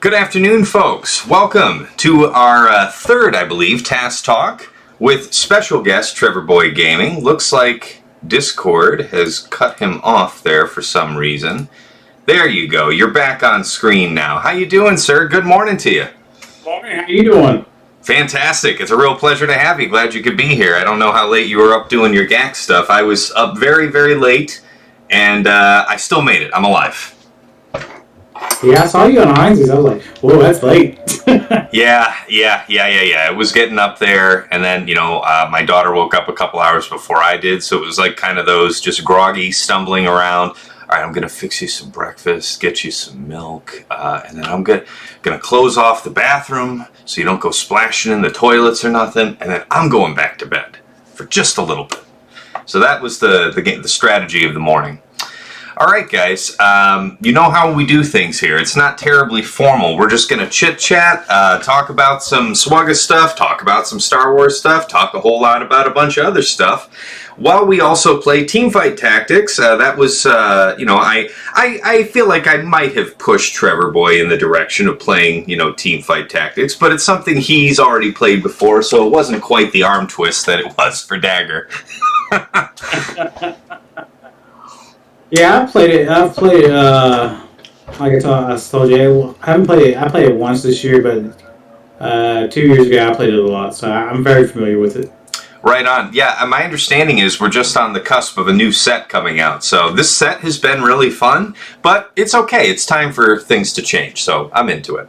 Good afternoon, folks. Welcome to our third, I believe, Tass Talk with special guest Trevorboigaming. Looks like Discord has cut him off there for some reason. There you go. You're back on screen now. How you doing, sir? Good morning to you. Morning. How you doing? Fantastic. It's a real pleasure to have you. Glad you could be here. I don't know how late you were up doing your GAC stuff. I was up very, very late, and I still made it. I'm alive. Yeah, I saw you on Heinz's. I was like, whoa, that's late. Yeah. It was getting up there, and then, my daughter woke up a couple hours before I did, so it was like kind of those just groggy, stumbling around. All right, I'm going to fix you some breakfast, get you some milk, and then I'm going to close off the bathroom so you don't go splashing in the toilets or nothing, and then I'm going back to bed for just a little bit. So that was the strategy of the morning. All right, guys, you know how we do things here. It's not terribly formal. We're just going to chit-chat, talk about some Swugga stuff, talk about some Star Wars stuff, talk a whole lot about a bunch of other stuff, while we also play Teamfight Tactics. That was, I feel like I might have pushed Trevor Boy in the direction of playing, Teamfight Tactics, but it's something he's already played before, so it wasn't quite the arm twist that it was for Dagger. Yeah, I played it. Like I told you, I haven't played it. I played it once this year, but 2 years ago I played it a lot, so I'm very familiar with it. Right on. Yeah, my understanding is we're just on the cusp of a new set coming out. So this set has been really fun, but it's okay. It's time for things to change, so I'm into it.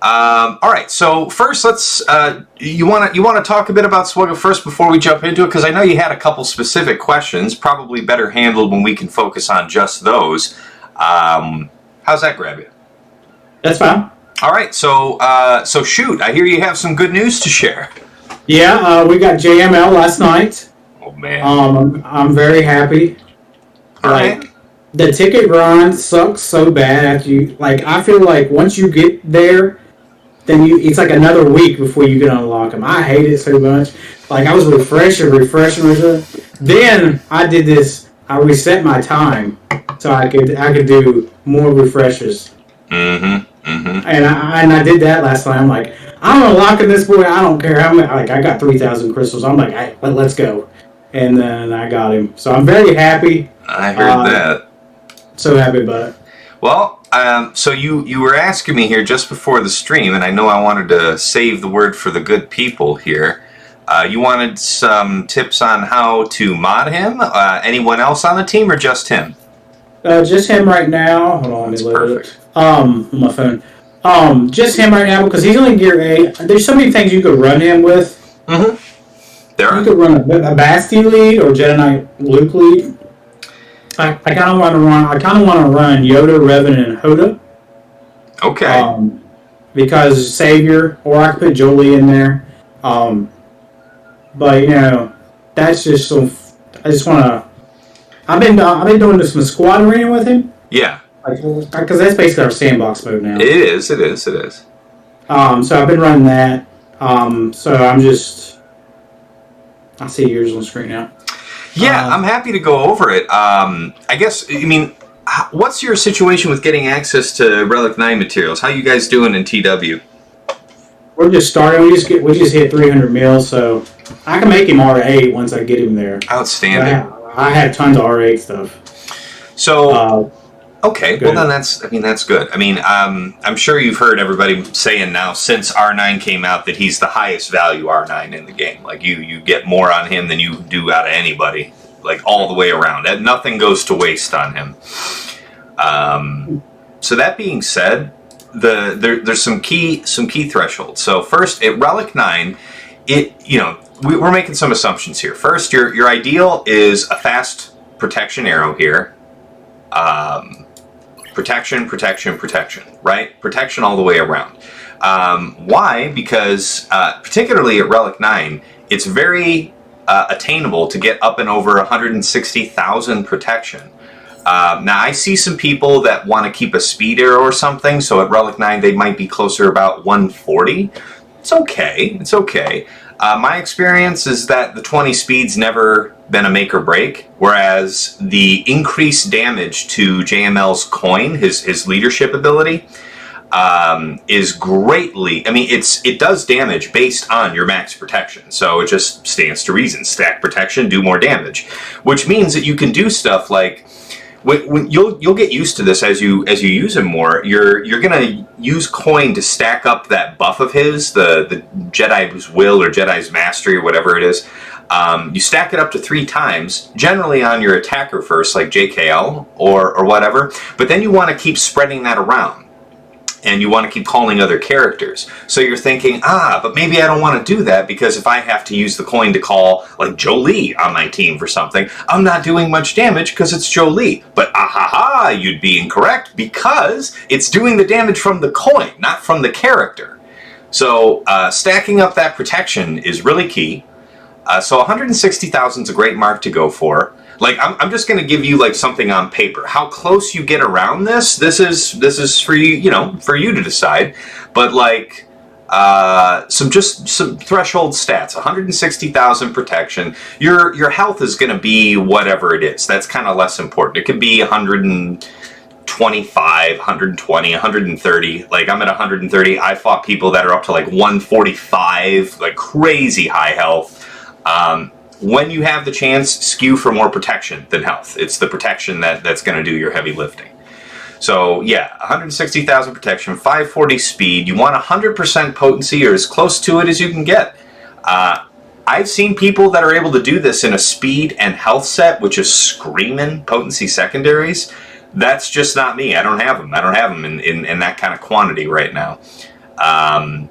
All right, so first let's, you want to talk a bit about Swugga first before we jump into it? Because I know you had a couple specific questions, probably better handled when we can focus on just those. How's that grab you? That's fine. All right, so shoot, I hear you have some good news to share. Yeah, we got JML last night. Oh, man. I'm very happy. All right. The ticket grind sucks so bad after you, I feel like once you get there, then it's like another week before you can unlock them. I hate it so much. I was refreshing. Then I did this. I reset my time so I could do more refreshes. And I did that last night. I'm like, I'm unlocking this boy. I don't care how many. I got 3,000 crystals. I'm like, let's go. And then I got him. So I'm very happy. I heard that. So happy about it. Well, so you were asking me here just before the stream, and I know I wanted to save the word for the good people here. You wanted some tips on how to mod him? Anyone else on the team, or just him? Just him right now. Hold on, that's perfect. On my phone. Just him right now because he's only gear 8. There's so many things you could run him with. There are. You could run a Basti lead or Jedi Knight Luke lead. I kind of want to run Yoda, Revan, and Hoda. Okay. Because Savior, or I could put Jolie in there. But that's just so. I just want to. I've been doing some squad arena with him. Yeah. Because that's basically our sandbox mode now. It is. So I've been running that. So I'm just. I see yours on the screen now. Yeah, I'm happy to go over it. I guess, what's your situation with getting access to Relic 9 materials? How you guys doing in TW? We're just starting. We just hit 300 mils, so I can make him R8 once I get him there. Outstanding. I have tons of R8 stuff. So, okay, well then that's good. I'm sure you've heard everybody saying now since R9 came out that he's the highest value R9 in the game. You get more on him than you do out of anybody, all the way around. Nothing goes to waste on him. So that being said, there's some key thresholds. So first, at Relic 9, we're making some assumptions here. First, your ideal is a fast protection arrow here. Protection, right? Protection all the way around. Why? Because particularly at Relic 9, it's very attainable to get up and over 160,000 protection. Now, I see some people that want to keep a speed arrow or something, so at Relic 9 they might be closer about 140. It's okay. My experience is that the 20 speed's never been a make or break, whereas the increased damage to JML's coin, his leadership ability, is greatly. I mean, it does damage based on your max protection, so it just stands to reason. Stack protection, do more damage, which means that you can do stuff like when you'll get used to this as you use him more. You're gonna use coin to stack up that buff of his, the Jedi's Will or Jedi's Mastery or whatever it is. You stack it up to 3 times, generally on your attacker first, like JKL or whatever. But then you want to keep spreading that around. And you want to keep calling other characters. So you're thinking, but maybe I don't want to do that because if I have to use the coin to call like Jolie on my team for something, I'm not doing much damage because it's Jolie. But you'd be incorrect because it's doing the damage from the coin, not from the character. So stacking up that protection is really key. So 160,000 is a great mark to go for. Like I'm just going to give you like something on paper. How close you get around this is for you, for you to decide. But like some threshold stats. 160,000 protection. Your health is going to be whatever it is. That's kind of less important. It could be 125, 120, 130. Like I'm at 130. I fought people that are up to like 145, like crazy high health. When you have the chance, skew for more protection than health. It's the protection that's going to do your heavy lifting. So yeah, 160,000 protection, 540 speed. You want 100% potency or as close to it as you can get. I've seen people that are able to do this in a speed and health set, which is screaming potency secondaries. That's just not me. I don't have them. I don't have them in that kind of quantity right now.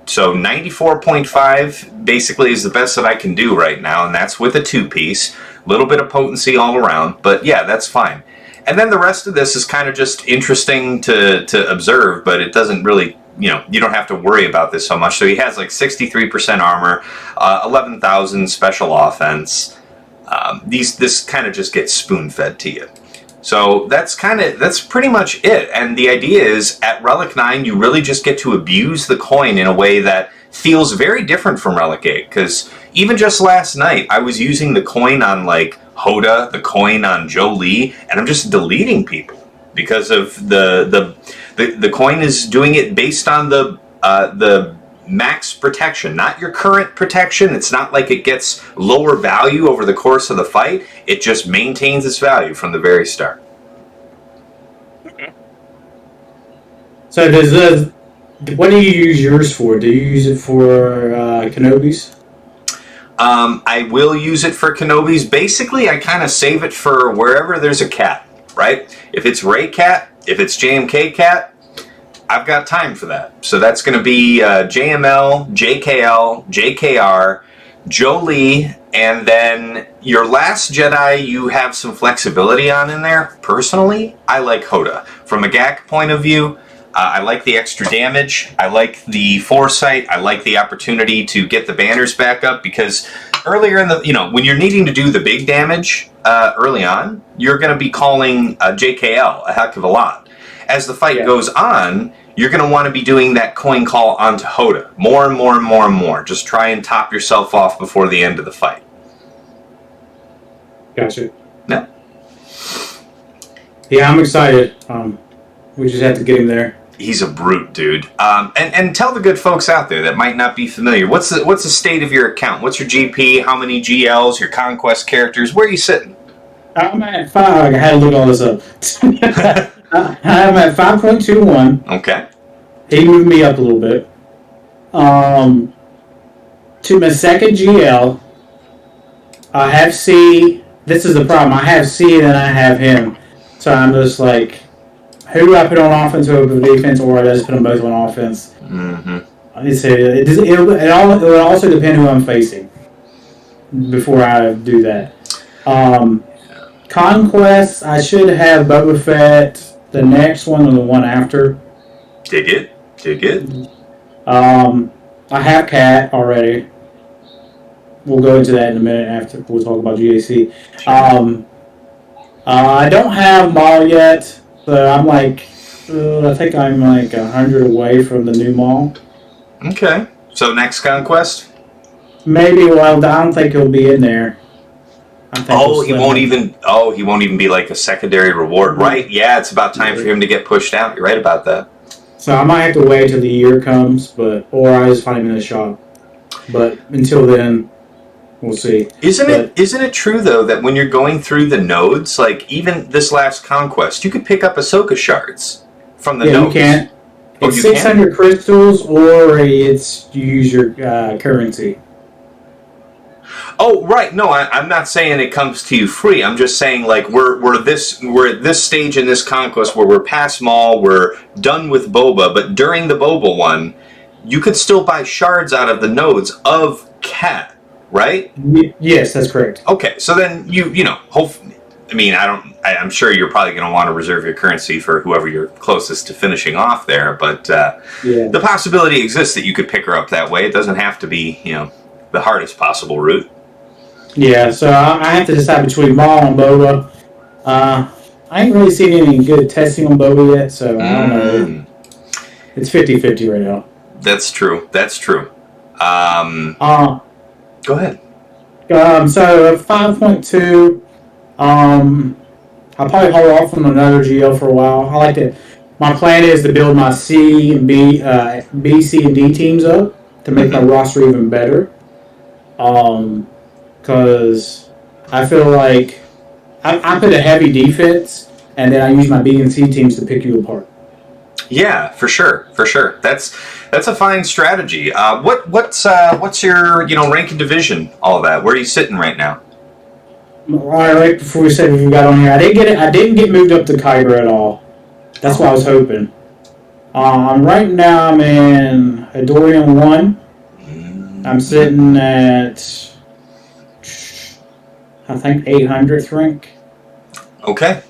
So 94.5 basically is the best that I can do right now, and that's with a 2-piece. A little bit of potency all around, but yeah, that's fine. And then the rest of this is kind of just interesting to observe, but it doesn't really, you don't have to worry about this so much. So he has like 63% armor, 11,000 special offense. This kind of just gets spoon-fed to you. So that's pretty much it. And the idea is at Relic 9, you really just get to abuse the coin in a way that feels very different from Relic 8. Because even just last night, I was using the coin on like Hoda, the coin on Jolie, and I'm just deleting people because of the coin is doing it based on the max protection, not your current protection. It's not like it gets lower value over the course of the fight. It just maintains its value from the very start. Okay. So what do you use yours for? Do you use it for Kenobis? I will use it for Kenobis. Basically, I kind of save it for wherever there's a cat, right? If it's Ray Cat, if it's JMK Cat, I've got time for that. So that's going to be JML, JKL, JKR, Jolie, and then your last Jedi you have some flexibility on in there. Personally, I like Hoda. From a GAC point of view, I like the extra damage. I like the foresight. I like the opportunity to get the banners back up because earlier in the, when you're needing to do the big damage early on, you're going to be calling JKL a heck of a lot. As the fight goes on, you're going to want to be doing that coin call onto Hoda. More and more and more and more. Just try and top yourself off before the end of the fight. Gotcha. No? Yeah, I'm excited. We just have to get him there. He's a brute, dude. And tell the good folks out there that might not be familiar. What's the state of your account? What's your GP? How many GLs? Your conquest characters? Where are you sitting? I'm at 5. I had to look all this up. I'm at 5.21. Okay. He moved me up a little bit. To my second GL, I have C. This is the problem. I have C and I have him. So I'm just like, who do I put on offense over defense, or I just put them both on offense? Mm-hmm. It'll also depend who I'm facing before I do that. Conquest, I should have Boba Fett, the next one, or the one after. Dig it. I have Cat already. We'll go into that in a minute after we'll talk about GAC. I don't have Maul yet, so I'm like, I think I'm like 100 away from the new Maul. Okay. So next conquest? Maybe. Well, I don't think he'll be in there. He won't even be like a secondary reward, right? Yeah, it's about time for him to get pushed out. You're right about that. So I might have to wait till the year comes, or I just find him in the shop. But until then, we'll see. Isn't it true though that when you're going through the nodes, like even this last conquest, you could pick up Ahsoka shards from the nodes? You can. It's you 600 can? crystals, or you use your currency. Oh, right. No, I'm not saying it comes to you free. I'm just saying like we're at this stage in this conquest where we're past Maul, we're done with Boba, but during the Boba one, you could still buy shards out of the nodes of Cat, right? Yes, that's correct. Okay, so then you know, hopefully, I mean, I'm sure you're probably going to want to reserve your currency for whoever you're closest to finishing off there, but the possibility exists that you could pick her up that way. It doesn't have to be, the hardest possible route. Yeah, so I have to decide between Maul and Boba. I ain't really seen any good testing on Boba yet, so I don't know. It's 50-50 right now. That's true. Go ahead. So 5.2. I'll probably hold off on another GL for a while. I like to. My plan is to build my C and B, C and D teams up to make my roster even better. Because I feel like I put a heavy defense, and then I use my B and C teams to pick you apart. Yeah, for sure. That's a fine strategy. What's your rank and division? All of that. Where are you sitting right now? Right before we said we got on here, I didn't get moved up to Kyber at all. That's what I was hoping. Right now I'm in Adorian 1. I'm sitting at I think 800th rank. Okay.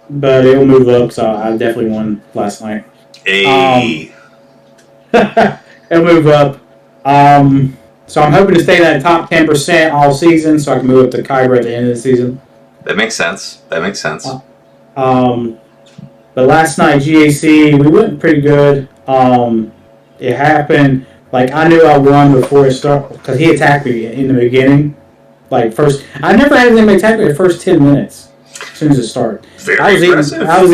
But it'll move up, so I definitely won last night. Hey. It'll move up. So I'm hoping to stay in that top 10% all season, so I can move up to Kyber at the end of the season. That makes sense. But last night, GAC, we went pretty good. It happened, like, I knew I won before it started, because he attacked me in the beginning. Like, I never had him attack me the first 10 minutes, as soon as it started. Very impressive. I was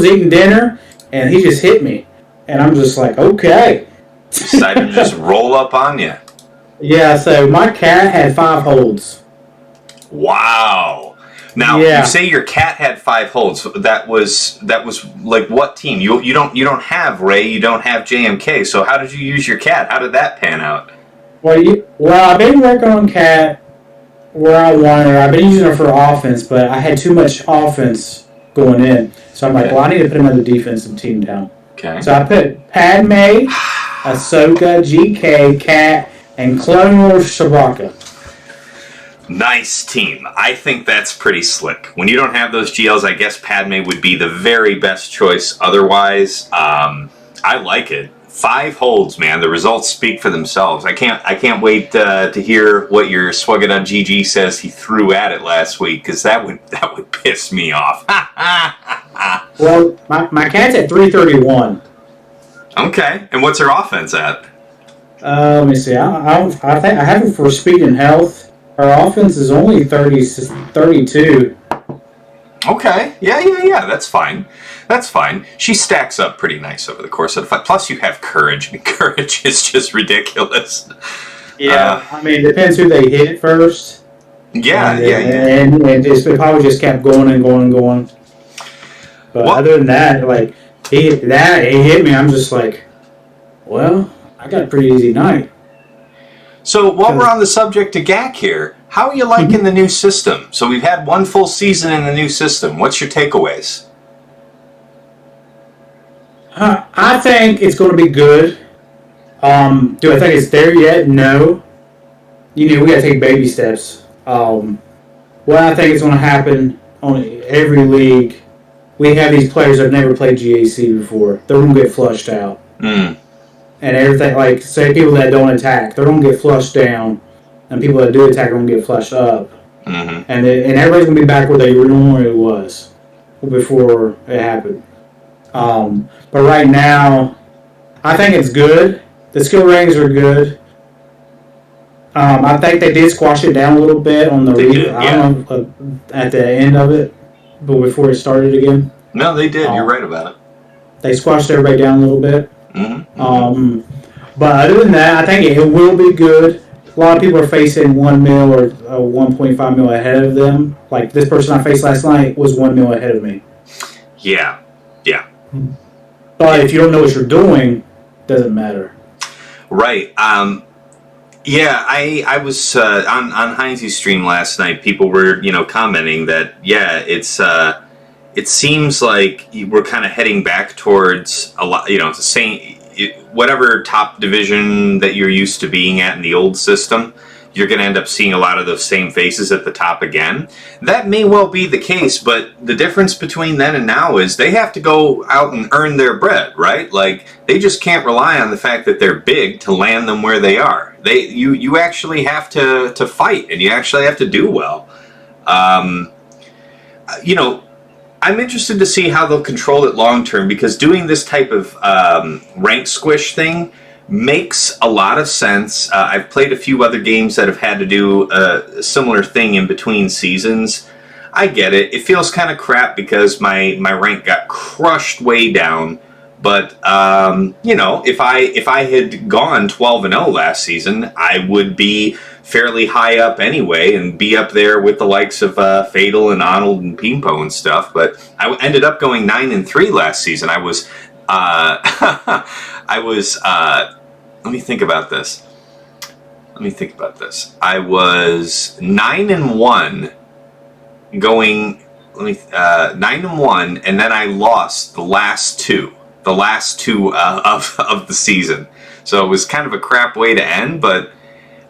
eating dinner, and he just hit me. And I'm just like, okay. Decided to just roll up on you. Yeah, so my cat had 5 holds. Wow. Now you say your cat had 5 holds. That was like what team? You don't have Ray. You don't have JMK. So how did you use your cat? How did that pan out? Well, I've been working on cat where I wanted her. I've been using her for offense, but I had too much offense going in. So I'm like, well, I need to put another defensive team down. Okay. So I put Padme, Ahsoka, GK, Cat, and Clone Wars Chewbacca. Nice team. I think that's pretty slick. When you don't have those GLs, I guess Padme would be the very best choice. Otherwise, I like it. 5 holds, man. The results speak for themselves. I can't wait to hear what your Swugget on GG says he threw at it last week, because that would piss me off. Well, my cat's at 331. Okay, and what's her offense at? Let me see. I think I have it for speed and health. Her offense is only 32. Okay, yeah. That's fine. She stacks up pretty nice over the course of the fight. Plus, you have courage. I mean, courage is just ridiculous. Yeah, I mean, it depends who they hit first. Yeah. And it probably just kept going and going and going. But other than that, like, he hit me. I'm just like, well, I got a pretty easy night. So while we're on the subject of GAC here, how are you liking the new system? So we've had 1 full season in the new system. What's your takeaways? I think it's going to be good. Do I think it's there yet? No. We got to take baby steps. What I think is going to happen on every league, we have these players that have never played GAC before. They're going to get flushed out. And everything, like, say people that don't attack, they're going to get flushed down. And people that do attack are going to get flushed up. And everybody's going to be back where they normally was before it happened. But right now, I think it's good. The skill ratings are good. I think they did squash it down a little bit on the at the end of it, but before it started again. No, they did. You're right about it. They squashed everybody down a little bit. Mm-hmm. But other than that, I think it will be good. A lot of people are facing 1 mil or 1.5 mil ahead of them. Like this person I faced last night was 1 mil ahead of me. Yeah. But if you don't know what you're doing, it doesn't matter. Right. Yeah, I was on Heinz's stream last night. People were, commenting that it seems like we're kind of heading back towards a lot, the same whatever top division that you're used to being at in the old system. You're going to end up seeing a lot of those same faces at the top again. That may well be the case, but the difference between then and now is they have to go out and earn their bread, right? Like, they just can't rely on the fact that they're big to land them where they are. You actually have to fight, and you actually have to do well. I'm interested to see how they'll control it long term, because doing this type of rank squish thing makes a lot of sense. I've played a few other games that have had to do a similar thing in between seasons. I get it. It feels kind of crap because my rank got crushed way down. But if I had gone 12-0 last season, I would be fairly high up anyway, and be up there with the likes of Fatal and Arnold and Pimpo and stuff. But I ended up going 9-3 last season. I was let me think about this. I was 9-1 going 9-1, and then I lost the last two of the season. So it was kind of a crap way to end, but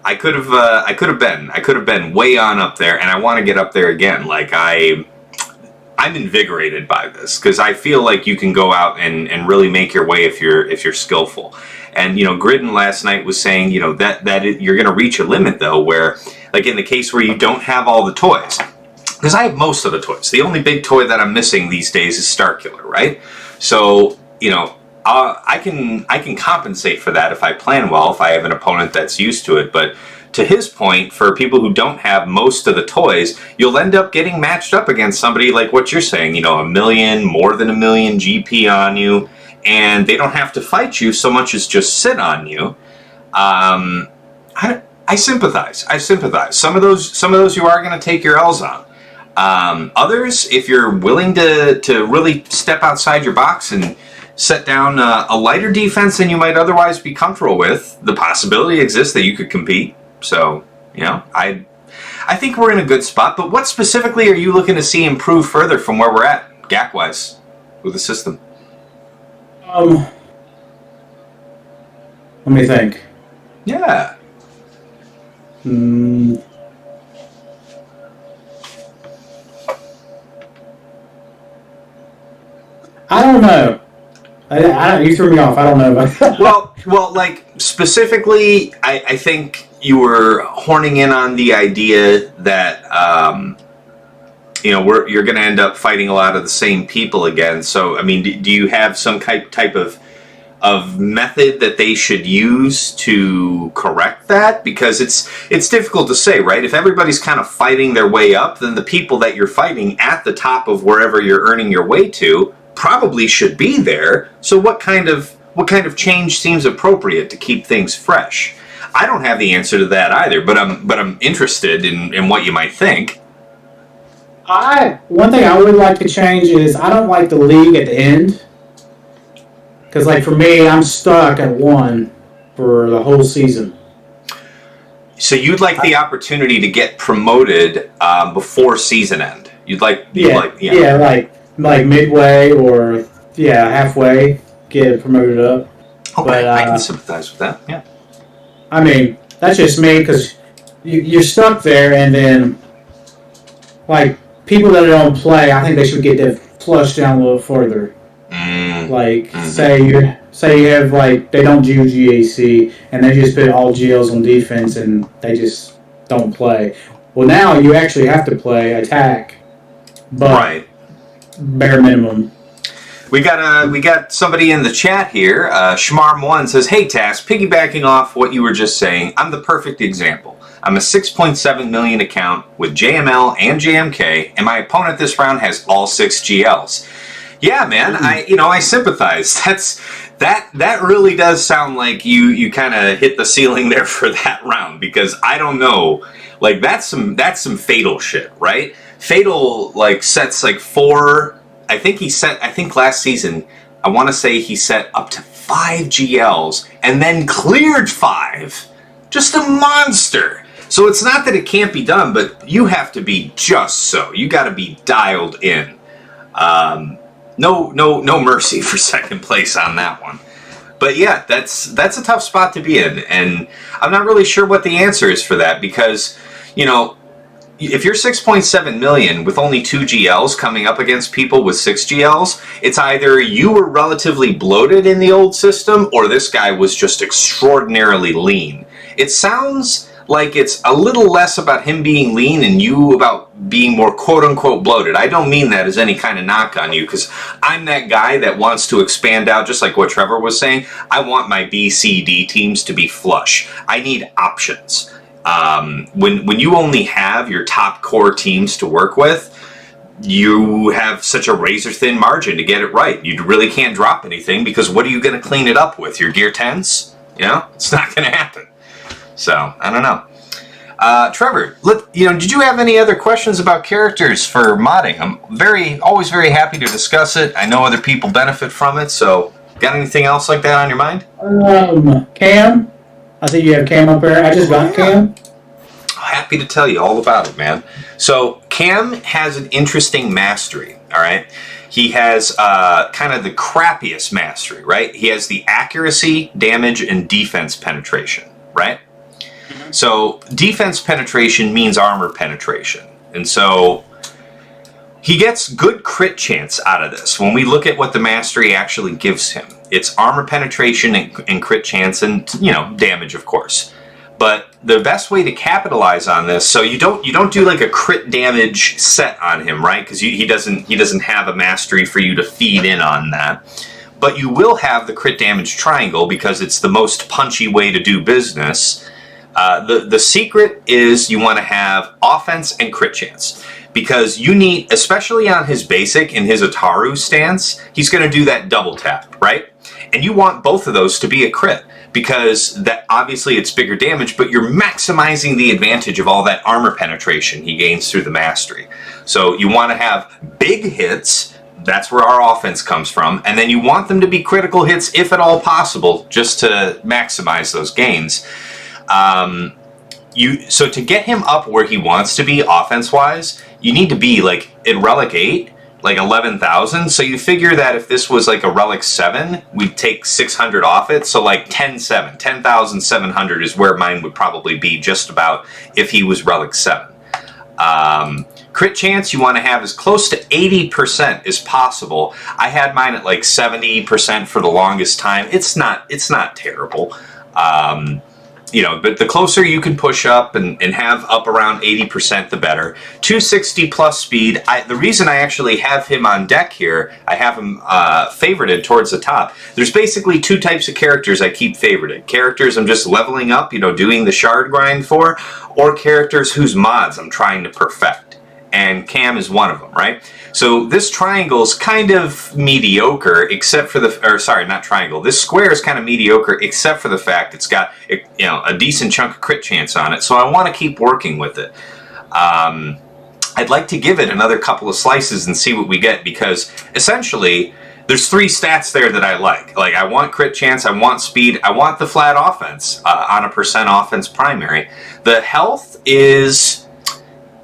I could have been way on up there, and I want to get up there again. Like I'm invigorated by this, because I feel like you can go out and really make your way if you're skillful. And Gridden last night was saying that you're going to reach a limit though, where like in the case where you don't have all the toys, because I have most of the toys. The only big toy that I'm missing these days is Starkiller, right? So I can compensate for that if I plan well, if I have an opponent that's used to it. But to his point, for people who don't have most of the toys, you'll end up getting matched up against somebody like what you're saying, a million, more than a million GP on you, and they don't have to fight you so much as just sit on you. I sympathize. Some of those you are going to take your L's on. Others, if you're willing to really step outside your box and set down a lighter defense than you might otherwise be comfortable with, the possibility exists that you could compete. So, I think we're in a good spot. But what specifically are you looking to see improve further from where we're at, GAC-wise, with the system? Let me think. Yeah. I don't know. You threw me off. I don't know about that. Well, like specifically, I think you were horning in on the idea that you're going to end up fighting a lot of the same people again. So, I mean, do you have some type of method that they should use to correct that? Because it's difficult to say, right? If everybody's kind of fighting their way up, then the people that you're fighting at the top of wherever you're earning your way to probably should be there. So what kind of change seems appropriate to keep things fresh? I don't have the answer to that either, but I'm interested in what you might think. One thing I would like to change is I don't like the league at the end. Because, like, for me, I'm stuck at 1 for the whole season. So you'd like the opportunity to get promoted before season end? Like midway or halfway, get promoted up. Okay, but, I can sympathize with that. Yeah. I mean, that's just me, because you're stuck there, and then like people that don't play, I think they should get that flushed down a little further. Say you have they don't do GAC and they just put all GLs on defense and they just don't play. Well, now you actually have to play attack, but bare minimum. We got somebody in the chat here. Shmarm1 says, "Hey Tass, piggybacking off what you were just saying, I'm the perfect example. I'm a 6.7 million account with JML and JMK, and my opponent this round has all 6 GLs. Yeah, man. I sympathize. That really does sound like you kind of hit the ceiling there for that round, because I don't know, like that's some Fatal shit, right? Fatal like sets like 4. I think last season I want to say he set up to 5 GLs and then cleared 5. Just a monster. So it's not that it can't be done, but you have to be just so. You got to be dialed in. No mercy for second place on that one. But yeah, that's a tough spot to be in, and I'm not really sure what the answer is for that, because, if you're 6.7 million with only 2 GLs coming up against people with 6 GLs, it's either you were relatively bloated in the old system, or this guy was just extraordinarily lean. It sounds like it's a little less about him being lean and you about being more quote-unquote bloated. I don't mean that as any kind of knock on you, because I'm that guy that wants to expand out, just like what Trevor was saying. I want my B, C, D teams to be flush. I need options. When you only have your top core teams to work with, you have such a razor-thin margin to get it right. You really can't drop anything, because what are you going to clean it up with? Your Gear 10s? It's not going to happen. So, I don't know. Trevor, did you have any other questions about characters for modding? I'm always very happy to discuss it. I know other people benefit from it, so got anything else like that on your mind? Cam? I think you have Cam up there. I just got Cam. Happy to tell you all about it, man. So, Cam has an interesting mastery, all right? He has kind of the crappiest mastery, right? He has the accuracy, damage, and defense penetration, right? So defense penetration means armor penetration. And so he gets good crit chance out of this. When we look at what the mastery actually gives him, it's armor penetration and crit chance and, damage, of course. But the best way to capitalize on this, so you don't do like a crit damage set on him, right? Because he doesn't have a mastery for you to feed in on that. But you will have the crit damage triangle, because it's the most punchy way to do business. The secret is you want to have offense and crit chance, because you need, especially on his basic and his Ataru stance, he's going to do that double tap, right? And you want both of those to be a crit, because that obviously it's bigger damage, but you're maximizing the advantage of all that armor penetration he gains through the mastery. So you want to have big hits. That's where our offense comes from. And then you want them to be critical hits, if at all possible, just to maximize those gains. So to get him up where he wants to be offense-wise, you need to be like at Relic 8, like 11,000. So you figure that if this was like a Relic 7, we'd take 600 off it. So like 10,700 is where mine would probably be, just about, if he was Relic 7. Crit chance you want to have as close to 80% as possible. I had mine at like 70% for the longest time. It's not terrible. But the closer you can push up and have up around 80%, the better. 260 plus speed. The reason I actually have him on deck here, I have him favorited towards the top. There's basically 2 types of characters I keep favorited. Characters I'm just leveling up, doing the shard grind for, or characters whose mods I'm trying to perfect. And Cam is one of them, right? So this triangle's kind of mediocre, except for not triangle. This square is kind of mediocre, except for the fact it's got, a decent chunk of crit chance on it. So I want to keep working with it. I'd like to give it another couple of slices and see what we get, because essentially there's 3 stats there that I like. Like, I want crit chance, I want speed, I want the flat offense on a percent offense primary. The health is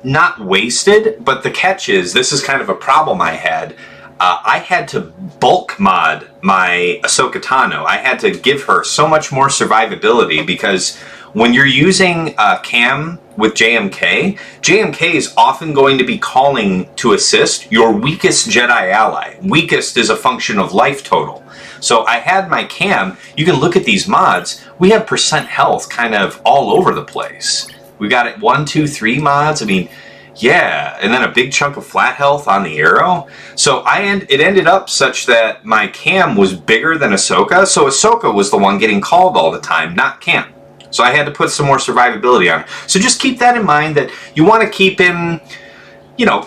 not wasted, but the catch is, this is kind of a problem I had. I had to bulk mod my Ahsoka Tano. I had to give her so much more survivability, because when you're using Cam with JMK is often going to be calling to assist your weakest Jedi ally. Weakest is a function of life total. So I had my Cam, you can look at these mods, we have percent health kind of all over the place. We got it 1, 2, 3 mods. I mean, yeah, and then a big chunk of flat health on the arrow. So it ended up such that my Cam was bigger than Ahsoka. So Ahsoka was the one getting called all the time, not Cam. So I had to put some more survivability on it. So just keep that in mind, that you want to keep him,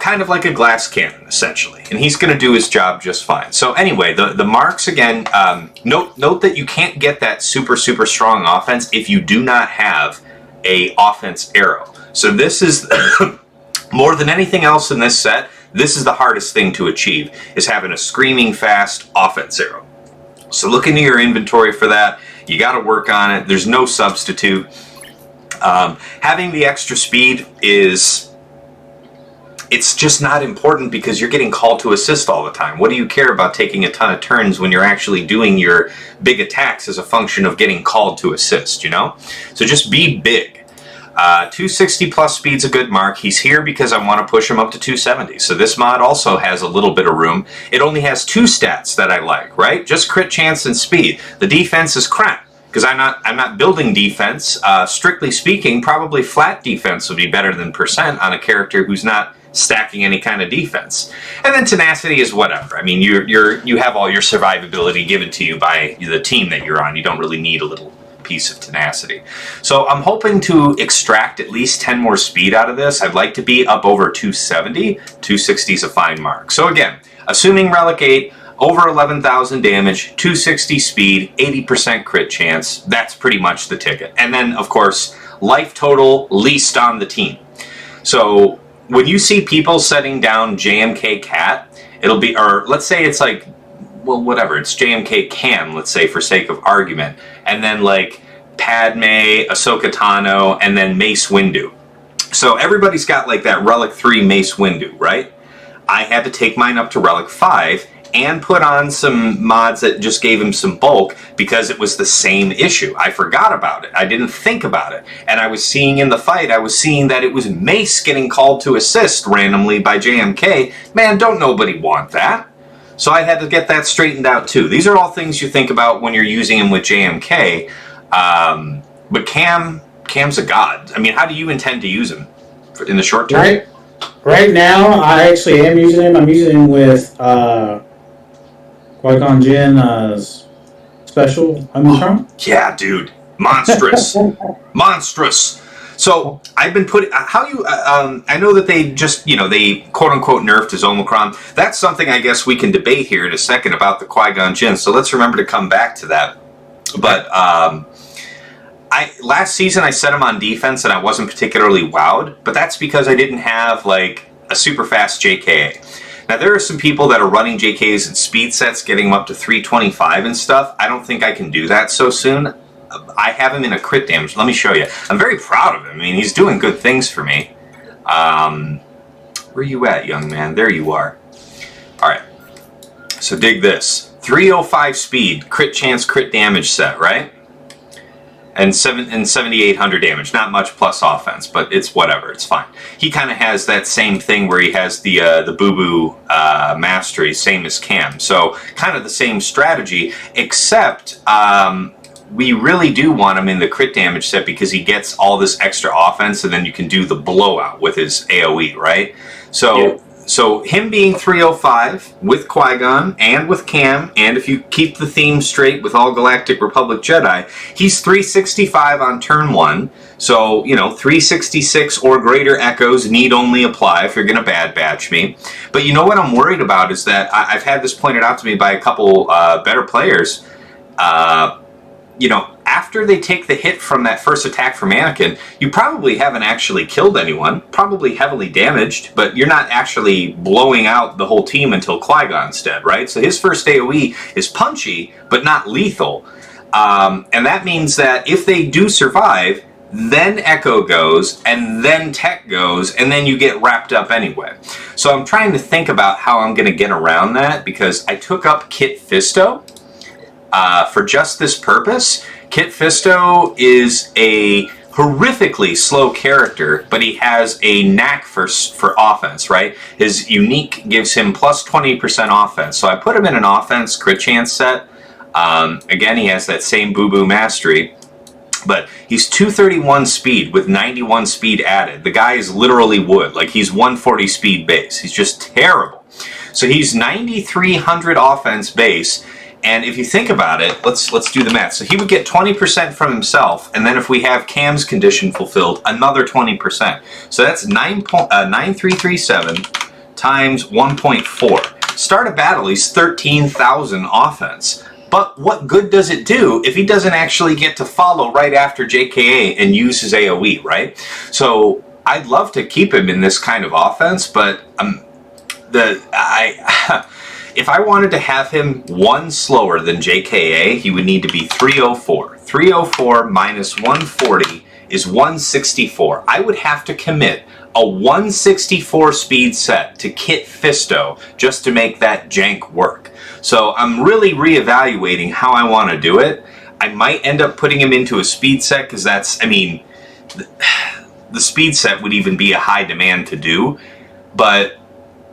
kind of like a glass cannon, essentially. And he's going to do his job just fine. So anyway, the marks, again, note that you can't get that super, super strong offense if you do not have a offense arrow. So this is, more than anything else in this set, this is the hardest thing to achieve, is having a screaming fast offense arrow. So look into your inventory for that. You got to work on it. There's no substitute. Having the extra speed it's just not important because you're getting called to assist all the time. What do you care about taking a ton of turns when you're actually doing your big attacks as a function of getting called to assist, So just be big. 260 plus speed's a good mark. He's here because I want to push him up to 270. So this mod also has a little bit of room. It only has 2 stats that I like, right? Just crit chance and speed. The defense is crap because I'm not building defense. Strictly speaking, probably flat defense would be better than percent on a character who's not stacking any kind of defense. And then tenacity is whatever. I mean, you have all your survivability given to you by the team that you're on. You don't really need a little piece of tenacity. So I'm hoping to extract at least 10 more speed out of this. I'd like to be up over 270. 260 is a fine mark. So again, assuming Relic 8, over 11,000 damage, 260 speed, 80% crit chance, that's pretty much the ticket. And then, of course, life total least on the team. So when you see people setting down JMK Cat, it'll be, or let's say it's like, well, whatever, it's JMK Cam, let's say, for sake of argument, and then like Padme, Ahsoka Tano, and then Mace Windu. So everybody's got like that Relic 3 Mace Windu, right? I had to take mine up to Relic 5 and put on some mods that just gave him some bulk because it was the same issue. I forgot about it. I didn't think about it. And I was seeing in the fight, I was seeing that it was Mace getting called to assist randomly by JMK. Man, don't nobody want that. So I had to get that straightened out too. These are all things you think about when you're using him with JMK. But Cam's a god. I mean, how do you intend to use him in the short term? Right now, I actually am using him. I'm using him with Qui-Gon Jinn's special Omicron. Yeah, dude. Monstrous. Monstrous. So I've been putting, I know that they just, they quote unquote nerfed his Omicron. That's something I guess we can debate here in a second about the Qui-Gon Jinn. So let's remember to come back to that. But last season I set him on defense and I wasn't particularly wowed, but that's because I didn't have like a super fast JKA. Now there are some people that are running JKs and speed sets, getting them up to 325 and stuff. I don't think I can do that so soon. I have him in a crit damage. Let me show you. I'm very proud of him. I mean, he's doing good things for me. Where you at, young man? There you are. All right. So dig this. 305 speed, crit chance, crit damage set, right? And 7,800 damage. Not much plus offense, but it's whatever. It's fine. He kind of has that same thing where he has the boo-boo mastery, same as Cam. So kind of the same strategy, except we really do want him in the crit damage set because he gets all this extra offense, and then you can do the blowout with his AoE, right? So. Yeah. So him being 305 with Qui-Gon and with Cam, and if you keep the theme straight with all Galactic Republic Jedi, he's 365 on turn 1. So, 366 or greater echoes need only apply if you're going to bad batch me. But you know what I'm worried about is that I've had this pointed out to me by a couple better players. After they take the hit from that first attack from Anakin, you probably haven't actually killed anyone, probably heavily damaged, but you're not actually blowing out the whole team until Qui-Gon's dead, right? So his first AoE is punchy, but not lethal. And that means that if they do survive, then Echo goes, and then Tech goes, and then you get wrapped up anyway. So I'm trying to think about how I'm going to get around that, because I took up Kit Fisto for just this purpose. Kit Fisto is a horrifically slow character, but he has a knack for offense, right? His unique gives him plus 20% offense. So I put him in an offense crit chance set. Again, he has that same boo-boo mastery, but he's 231 speed with 91 speed added. The guy is literally wood. Like, he's 140 speed base. He's just terrible. So he's 9,300 offense base, And if you think about it, let's do the math. So he would get 20% from himself, and then if we have Cam's condition fulfilled, another 20%. So that's 9,337 times 1.4. Start a battle, he's 13,000 offense. But what good does it do if he doesn't actually get to follow right after JKA and use his AoE, right? So I'd love to keep him in this kind of offense, but if I wanted to have him one slower than JKA, he would need to be 304. 304 minus 140 is 164. I would have to commit a 164 speed set to Kit Fisto just to make that jank work. So I'm really reevaluating how I want to do it. I might end up putting him into a speed set because that's, I mean, the speed set would even be a high demand to do, but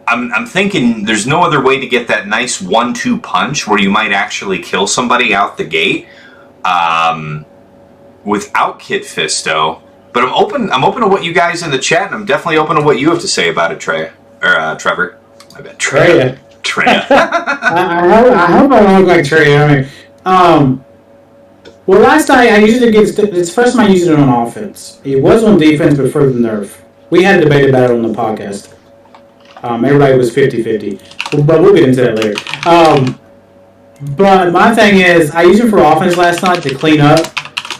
I'm thinking there's no other way to get that nice 1-2 punch where you might actually kill somebody out the gate without Kit Fisto. But I'm open to what you guys in the chat, and I'm definitely open to what you have to say about it, Trevor. I bet Treya. I hope I don't look like Treya. Well, last night I used it against. It's the first time I used it on offense. It was on defense, but for the nerf. We had a debate about it on the podcast. Everybody was 50-50. But we'll get into that later. But my thing is, I used it for offense last night to clean up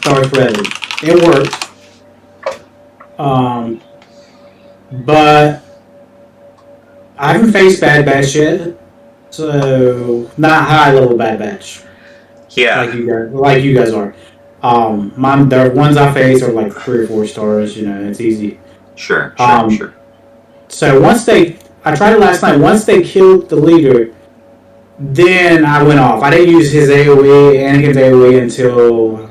Darth Vader. It worked. But I haven't faced Bad Batch yet. So, not high level Bad Batch. Yeah. Like you guys are. The ones I face are like 3 or 4 stars, it's easy. Sure. So I tried it last night. Once they killed the leader, then I went off. I didn't use his AoE, Anakin's AoE, until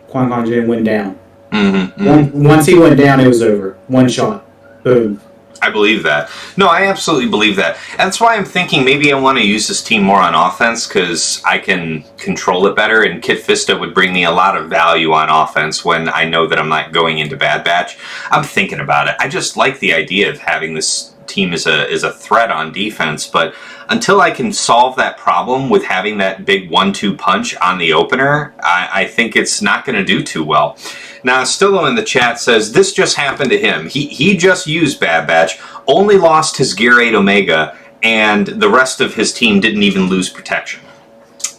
Qui-Gon Jinn went down. Once he went down, it was over. One shot. Boom. I believe that. No, I absolutely believe that. That's why I'm thinking maybe I want to use this team more on offense because I can control it better, and Kit Fisto would bring me a lot of value on offense when I know that I'm not going into Bad Batch. I'm thinking about it. I just like the idea of having this team as a threat on defense, but until I can solve that problem with having that big 1-2 punch on the opener, I think it's not going to do too well. Now, Stillo in the chat says, this just happened to him. He just used Bad Batch, only lost his Gear 8 Omega, and the rest of his team didn't even lose protection.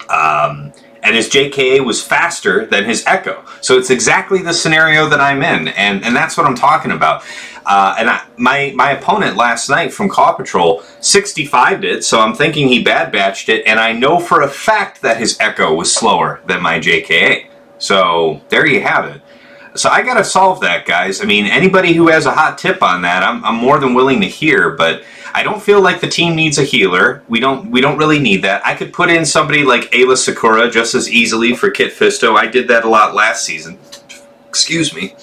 And his JKA was faster than his Echo. So it's exactly the scenario that I'm in, and that's what I'm talking about. My opponent last night from Claw Patrol 65'd it, so I'm thinking he Bad Batched it, and I know for a fact that his Echo was slower than my JKA. So there you have it. So I gotta solve that, guys. I mean, anybody who has a hot tip on that, I'm more than willing to hear, but I don't feel like the team needs a healer. We don't really need that. I could put in somebody like Ayla Sakura just as easily for Kit Fisto. I did that a lot last season. Excuse me.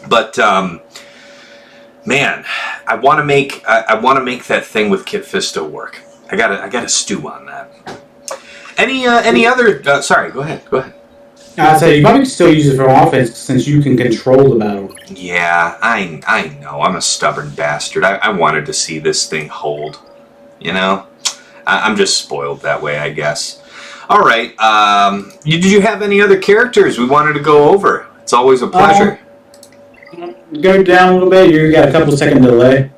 But man, I want to make that thing with Kit Fisto work. I gotta stew on that. Any other? Sorry, go ahead. I'd say you probably still use it for offense since you can control the battle. Yeah, I know. I'm a stubborn bastard. I wanted to see this thing hold. I'm just spoiled that way, I guess. All right. Did you have any other characters we wanted to go over? It's always a pleasure. Go down a little bit. You got a couple second delay.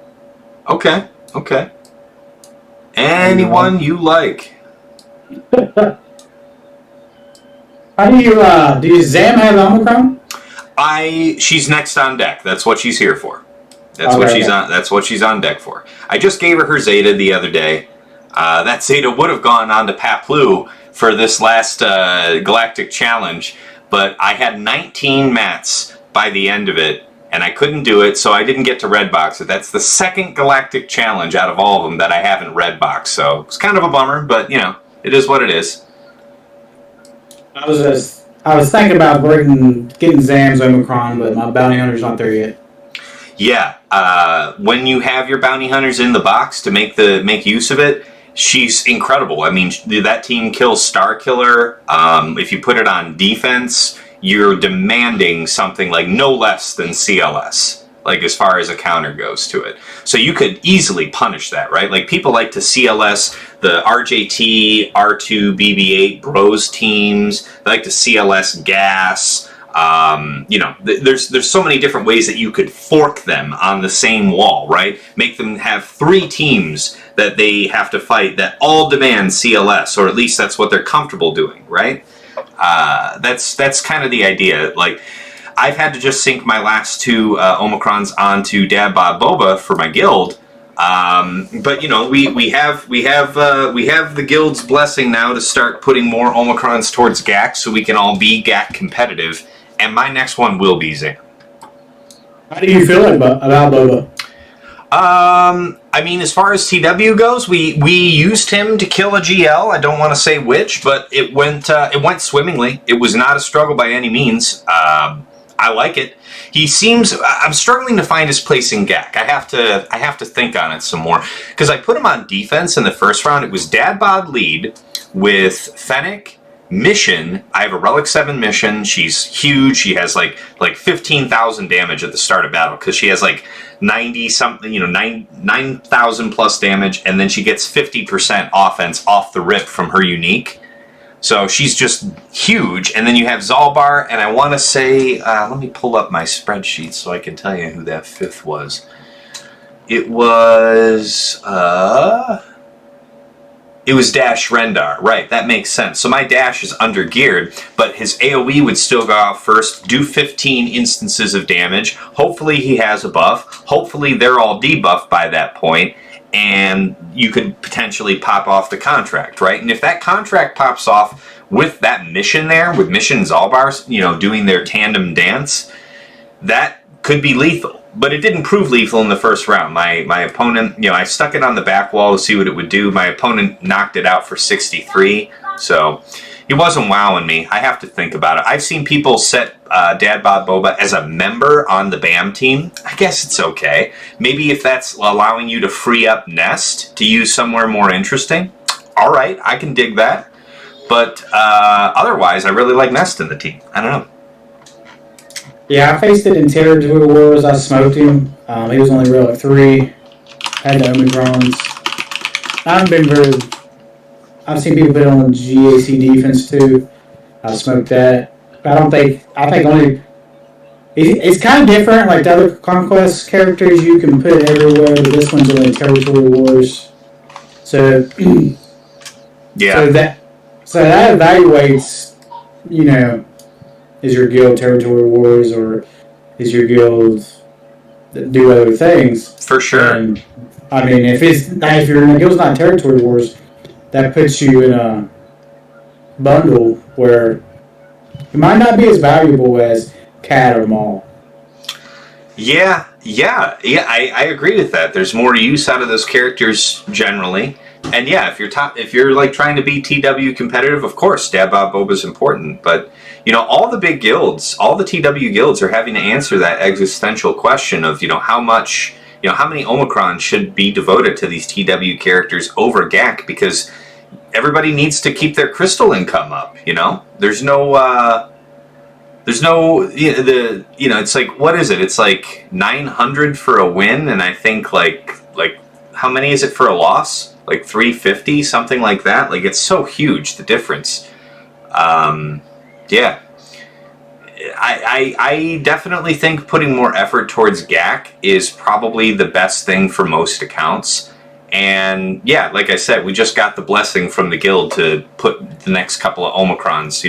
Okay. Anyone you like. How do Zam have Omicron? She's next on deck. That's what she's here for. That's what she's on deck for. I just gave her her Zeta the other day. That Zeta would have gone on to Paplu for this last Galactic Challenge, but I had 19 mats by the end of it, and I couldn't do it, so I didn't get to red box it. That's the second Galactic Challenge out of all of them that I haven't red boxed, so it's kind of a bummer, but it is what it is. I was thinking about getting Zam's Omicron, but my bounty hunter's not there yet. Yeah, when you have your bounty hunters in the box to make use of it, she's incredible. I mean, that team kills Star Killer. If you put it on defense, you're demanding something like no less than CLS, like as far as a counter goes to it. So you could easily punish that, right? Like people like to CLS the RJT, R2, BB8 Bros teams. They like to CLS gas. There's so many different ways that you could fork them on the same wall, right? Make them have 3 teams that they have to fight that all demand CLS, or at least that's what they're comfortable doing, right? That's kind of the idea. Like, I've had to just sync my last 2 Omicrons onto Dad Bod Boba for my guild. But we have the guild's blessing now to start putting more Omicrons towards GAC, so we can all be GAC competitive. And my next one will be Zan. How do you feel about Boba? I mean, as far as TW goes, we used him to kill a GL. I don't want to say which, but it went swimmingly. It was not a struggle by any means. I like it. I'm struggling to find his place in GAC. I have to think on it some more, because I put him on defense in the first round. It was Dad Bod lead with Fennec. Mission, I have a Relic 7 Mission. She's huge. She has like 15,000 damage at the start of battle, because she has like 90 something, 9,000 plus damage, and then she gets 50% offense off the rip from her unique. So she's just huge. And then you have Zalbar, and I want to say, let me pull up my spreadsheet so I can tell you who that 5th was. It was Dash Rendar. Right, that makes sense. So my Dash is under geared, but his AoE would still go out first, do 15 instances of damage. Hopefully he has a buff. Hopefully they're all debuffed by that point, and you could potentially pop off the contract, right? And if that contract pops off with that mission there, with Mission Zalbar, doing their tandem dance, that could be lethal. But it didn't prove lethal in the first round. My opponent, I stuck it on the back wall to see what it would do. My opponent knocked it out for 63, so he wasn't wowing me. I have to think about it. I've seen people set Dad Bod Boba as a member on the BAM team. I guess it's okay. Maybe if that's allowing you to free up Nest to use somewhere more interesting, all right, I can dig that. But otherwise, I really like Nest in the team. I don't know. Yeah, I faced it in Territory Wars. I smoked him. He was only Relic 3. Had the Omicrons. I've seen people put it on GAC defense too. I smoked that. But I think only... It's kind of different. Like the other Conquest characters, you can put it everywhere. But this one's only Territory Wars. So... yeah. So that evaluates, is your guild Territory Wars, or is your guild do other things? For sure. And, I mean, if you're in a guild's not Territory Wars, that puts you in a bundle where it might not be as valuable as Cat or Maul. Yeah, I agree with that. There's more use out of those characters generally. And yeah, if you're like trying to be TW competitive, of course, Dad Bod Boba is important. But all the big guilds, all the TW guilds are having to answer that existential question of how much, how many Omicron should be devoted to these TW characters over GAC, because everybody needs to keep their crystal income up. There's no it's like, what is it? It's like 900 for a win, and I think like how many is it for a loss? Like 350, something like that. Like, it's so huge, the difference. Yeah. I definitely think putting more effort towards GAC is probably the best thing for most accounts. And yeah, like I said, we just got the blessing from the guild to put the next couple of Omicrons,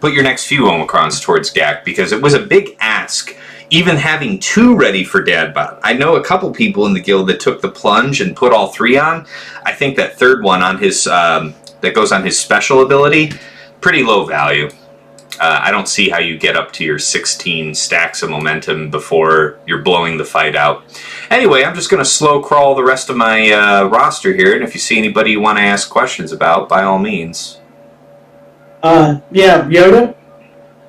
put your next few Omicrons towards GAC, because it was a big ask. Even having 2 ready for Dad Bod. I know a couple people in the guild that took the plunge and put all 3 on. I think that 3rd one on his that goes on his special ability, pretty low value. I don't see how you get up to your 16 stacks of momentum before you're blowing the fight out. Anyway, I'm just going to slow crawl the rest of my roster here, and if you see anybody you want to ask questions about, by all means. Yeah, Yoda?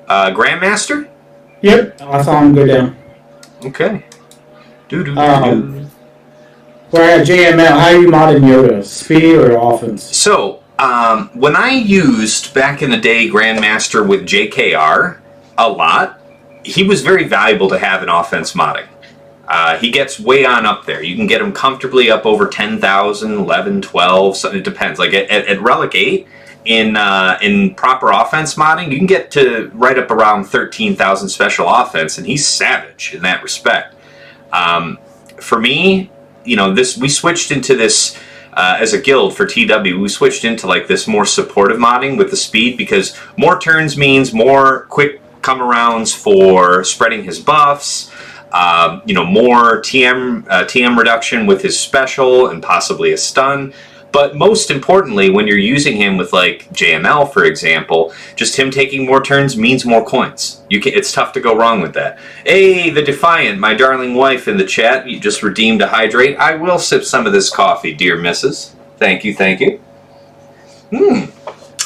Grandmaster? Yep, I saw him go down. Okay. Where I got JML, how are you modding Yoda? Speed or offense? So, when I used, back in the day, Grandmaster with JKR a lot, he was very valuable to have in offense modding. He gets way on up there. You can get him comfortably up over 10,000, 11, 12. So it depends. Like at Relic 8, in proper offense modding, you can get to right up around 13,000 special offense, and he's savage in that respect. For me, we switched into this as a guild for TW. We switched into like this more supportive modding with the speed, because more turns means more quick come arounds for spreading his buffs. More TM reduction with his special and possibly a stun. But most importantly, when you're using him with like JML, for example, just him taking more turns means more coins. It's tough to go wrong with that. Hey, the Defiant, my darling wife in the chat, you just redeemed a hydrate. I will sip some of this coffee, dear missus. Thank you, thank you.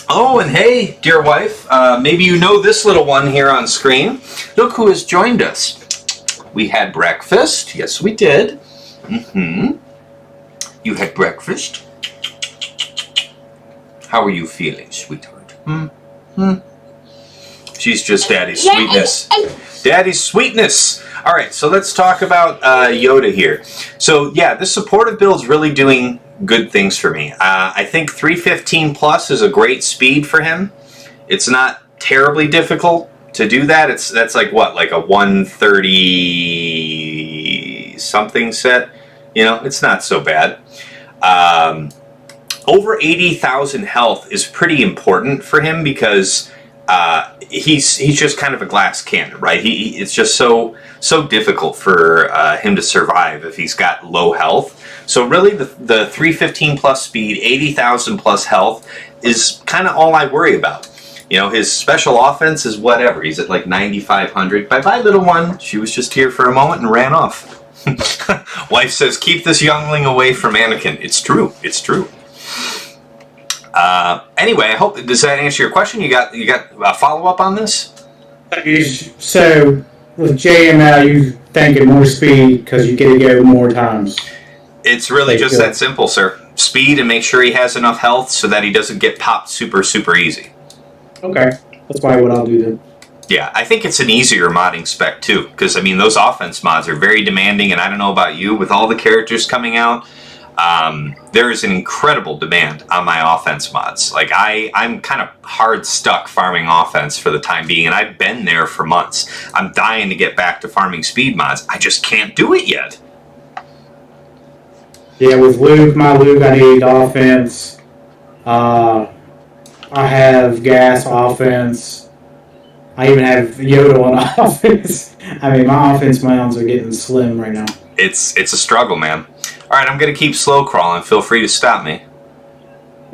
Oh, and hey, dear wife, maybe you know this little one here on screen. Look who has joined us. We had breakfast. Yes, we did. You had breakfast. How are you feeling, sweetheart? She's just Daddy's sweetness. Daddy's sweetness. All right, so let's talk about Yoda here. So, yeah, this supportive build's really doing good things for me. I think 315 plus is a great speed for him. It's not terribly difficult to do that. That's like what, like a 130 something set. It's not so bad. Over 80,000 health is pretty important for him, because he's just kind of a glass cannon, right? It's just so difficult for him to survive if he's got low health. So really, the 315 plus speed, 80,000 plus health is kind of all I worry about. His special offense is whatever. He's at like 9,500. Bye-bye, little one. She was just here for a moment and ran off. Wife says, keep this youngling away from Anakin. It's true. It's true. Anyway, I hope, does that answer your question? You got a follow-up on this? So, with JML, you thinking more speed because you get to go more times. It's really just that simple, sir. Speed, and make sure he has enough health so that he doesn't get popped super, super easy. Okay. That's probably what I'll do then. Yeah, I think it's an easier modding spec too, because those offense mods are very demanding, and I don't know about you, with all the characters coming out, there is an incredible demand on my offense mods. Like I'm kind of hard stuck farming offense for the time being, and I've been there for months. I'm dying to get back to farming speed mods. I just can't do it yet. Yeah, with my Luke, I need offense. I have gas offense. I even have Yoda on offense. My offense mounds are getting slim right now. It's a struggle, man. All right, I'm going to keep slow crawling. Feel free to stop me.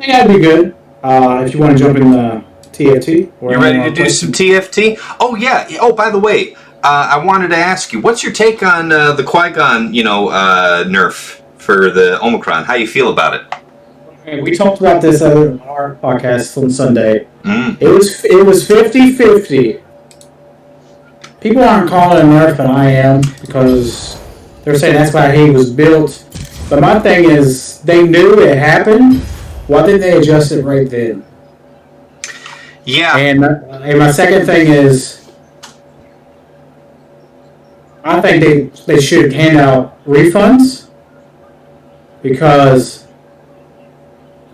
Yeah, that'd be good. If you want to jump in the TFT. You ready to do some TFT? Oh, yeah. Oh, by the way, I wanted to ask you, what's your take on the Qui-Gon, nerf for the Omicron? How you feel about it? We talked about this on our podcast on Sunday. It was 50-50. People aren't calling it a nerf, and I am, because they're saying that's why he was built. But my thing is, they knew it happened. Why didn't they adjust it right then? Yeah. And my second thing is, I think they should hand out refunds, because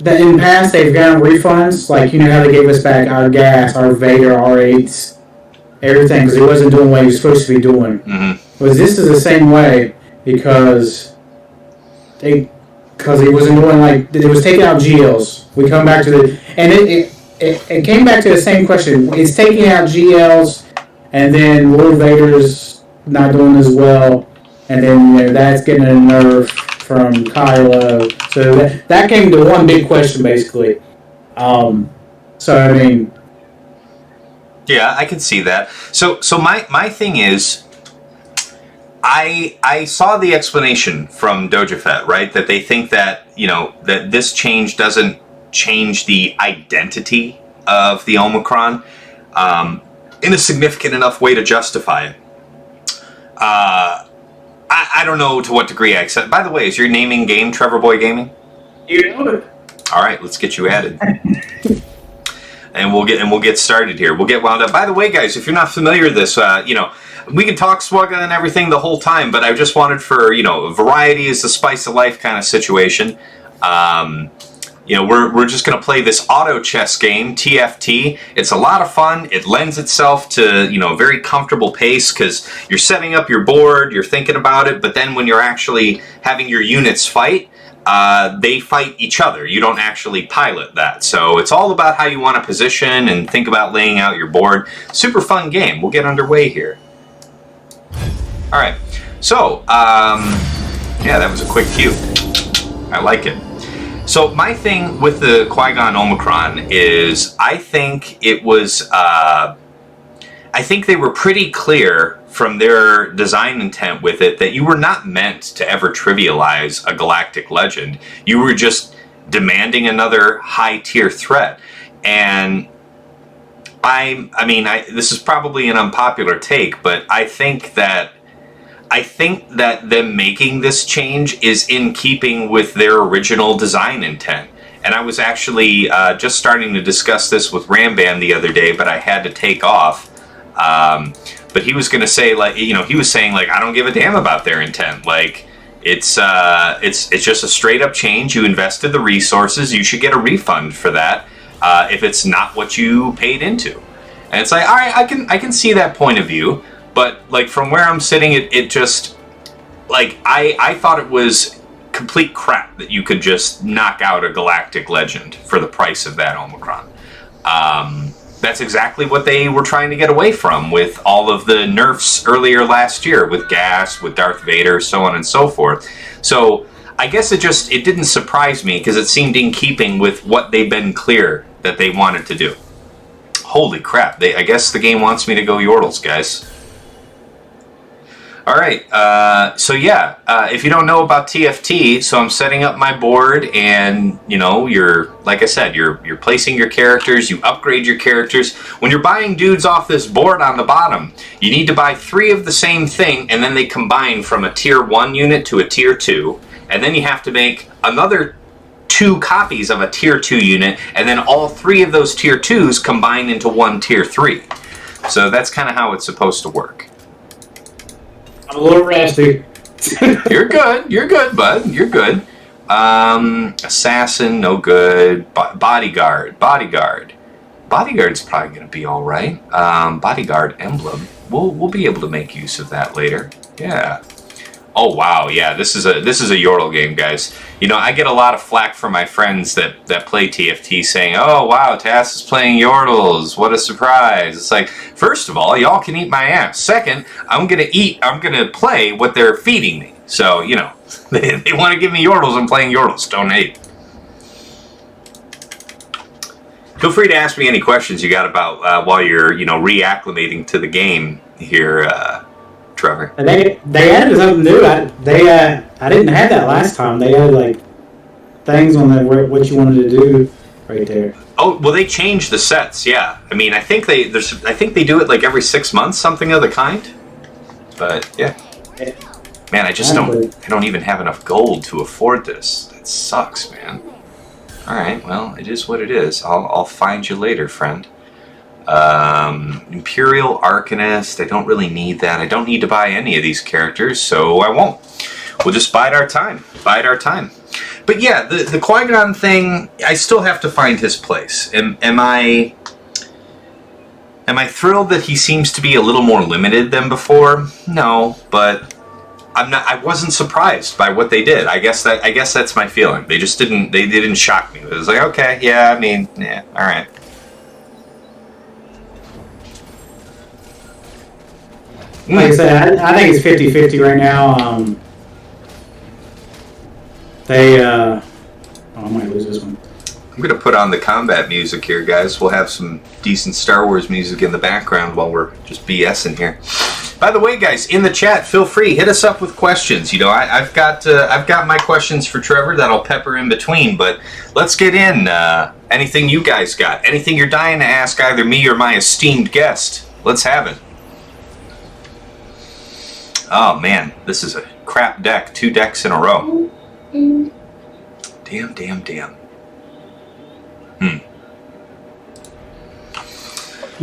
in the past they've gotten refunds, like how they gave us back our gas, our Vader R8s, everything, because he wasn't doing what he was supposed to be doing. But this is the same way, because he wasn't doing, like, it was taking out GLs. We come back to it came back to the same question. It's taking out GLs, and then Lord Vader's not doing as well, and then that's getting a nerf from Kylo. So that came to one big question, basically. Yeah, I can see that. So my thing is, I saw the explanation from DojaFett, right? That they think that, that this change doesn't change the identity of the Omicron in a significant enough way to justify it. I don't know to what degree I accept. By the way, is your naming game Trevorboigaming? You know it. All right, let's get you added. And we'll get started here. We'll get wound up. By the way, guys, if you're not familiar with this, we can talk Swugga and everything the whole time, but I just wanted for, variety is the spice of life kind of situation. We're just going to play this auto chess game, TFT. It's a lot of fun. It lends itself to, a very comfortable pace because you're setting up your board, you're thinking about it, but then when you're actually having your units fight, they fight each other. You don't actually pilot that. So it's all about how you want to position and think about laying out your board. Super fun game. We'll get underway here. All right. So, yeah, that was a quick cue. I like it. So my thing with the Qui-Gon Omicron is I think it was, I think they were pretty clear from their design intent with it that you were not meant to ever trivialize a galactic legend. You were just demanding another high-tier threat. And this is probably an unpopular take, but I think that them making this change is in keeping with their original design intent. And I was actually just starting to discuss this with Rambam the other day, but I had to take off. But he was going to say, he was saying, I don't give a damn about their intent. It's just a straight up change. You invested the resources. You should get a refund for that if it's not what you paid into. And it's all right, I can see that point of view. But, from where I'm sitting, it just, I thought it was complete crap that you could just knock out a galactic legend for the price of that Omicron. That's exactly what they were trying to get away from with all of the nerfs earlier last year with Gas, with Darth Vader, so on and so forth. So, I guess it didn't surprise me because it seemed in keeping with what they've been clear that they wanted to do. Holy crap, I guess the game wants me to go Yordles, guys. All right, if you don't know about TFT, so I'm setting up my board, and you're like I said, you're placing your characters, you upgrade your characters. When you're buying dudes off this board on the bottom, you need to buy 3 of the same thing, and then they combine from a tier 1 unit to a tier 2, and then you have to make another 2 copies of a tier 2 unit, and then all 3 of those tier 2s combine into one tier 3. So that's kind of how it's supposed to work. I'm a little rusty. You're good, bud. You're good. Assassin, no good. Bodyguard. Bodyguard's probably going to be all right. Bodyguard emblem. We'll be able to make use of that later. Yeah. Oh wow, yeah. This is a Yordle game, guys. I get a lot of flack from my friends that play TFT saying, "Oh wow, Tass is playing Yordles. What a surprise!" It's like, first of all, y'all can eat my ass. Second, I'm gonna play what they're feeding me. So they want to give me Yordles. I'm playing Yordles. Don't hate. Feel free to ask me any questions you got about while you're reacclimating to the game here. Trevor. And they added something new. I didn't have that last time. They added things on what you wanted to do right there. Oh well, they changed the sets. Yeah, I think they do it every 6 months, something of the kind. But yeah, man, I don't even have enough gold to afford this. That sucks, man. All right, well, it is what it is. I'll find you later, friend. Imperial Arcanist, I don't really need that. I don't need to buy any of these characters, so I won't. We'll just bide our time. But yeah, the Qui-Gon thing, I still have to find his place. Am I thrilled that he seems to be a little more limited than before? No, but I wasn't surprised by what they did. I guess that's my feeling. They didn't shock me. It was like, okay, yeah, all right. Like I said, I think it's 50-50 right now. I might lose this one. I'm going to put on the combat music here, guys. We'll have some decent Star Wars music in the background while we're just BSing here. By the way, guys, in the chat, feel free, hit us up with questions. I've got my questions for Trevor that I'll pepper in between, but let's get in. Anything you guys got? Anything you're dying to ask either me or my esteemed guest? Let's have it. Oh man, this is a crap deck. 2 decks in a row. Damn.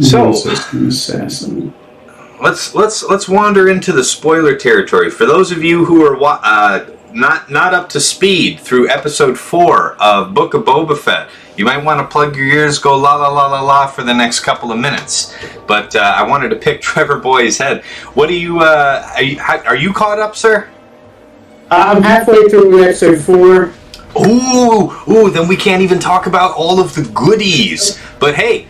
So, assassin. let's wander into the spoiler territory. For those of you who are not up to speed through episode 4 of Book of Boba Fett, you might want to plug your ears, go la la la la la for the next couple of minutes. But I wanted to pick Trevor Boy's head. What do you are you caught up, sir? I'm halfway through episode 4. Ooh, then we can't even talk about all of the goodies. But hey,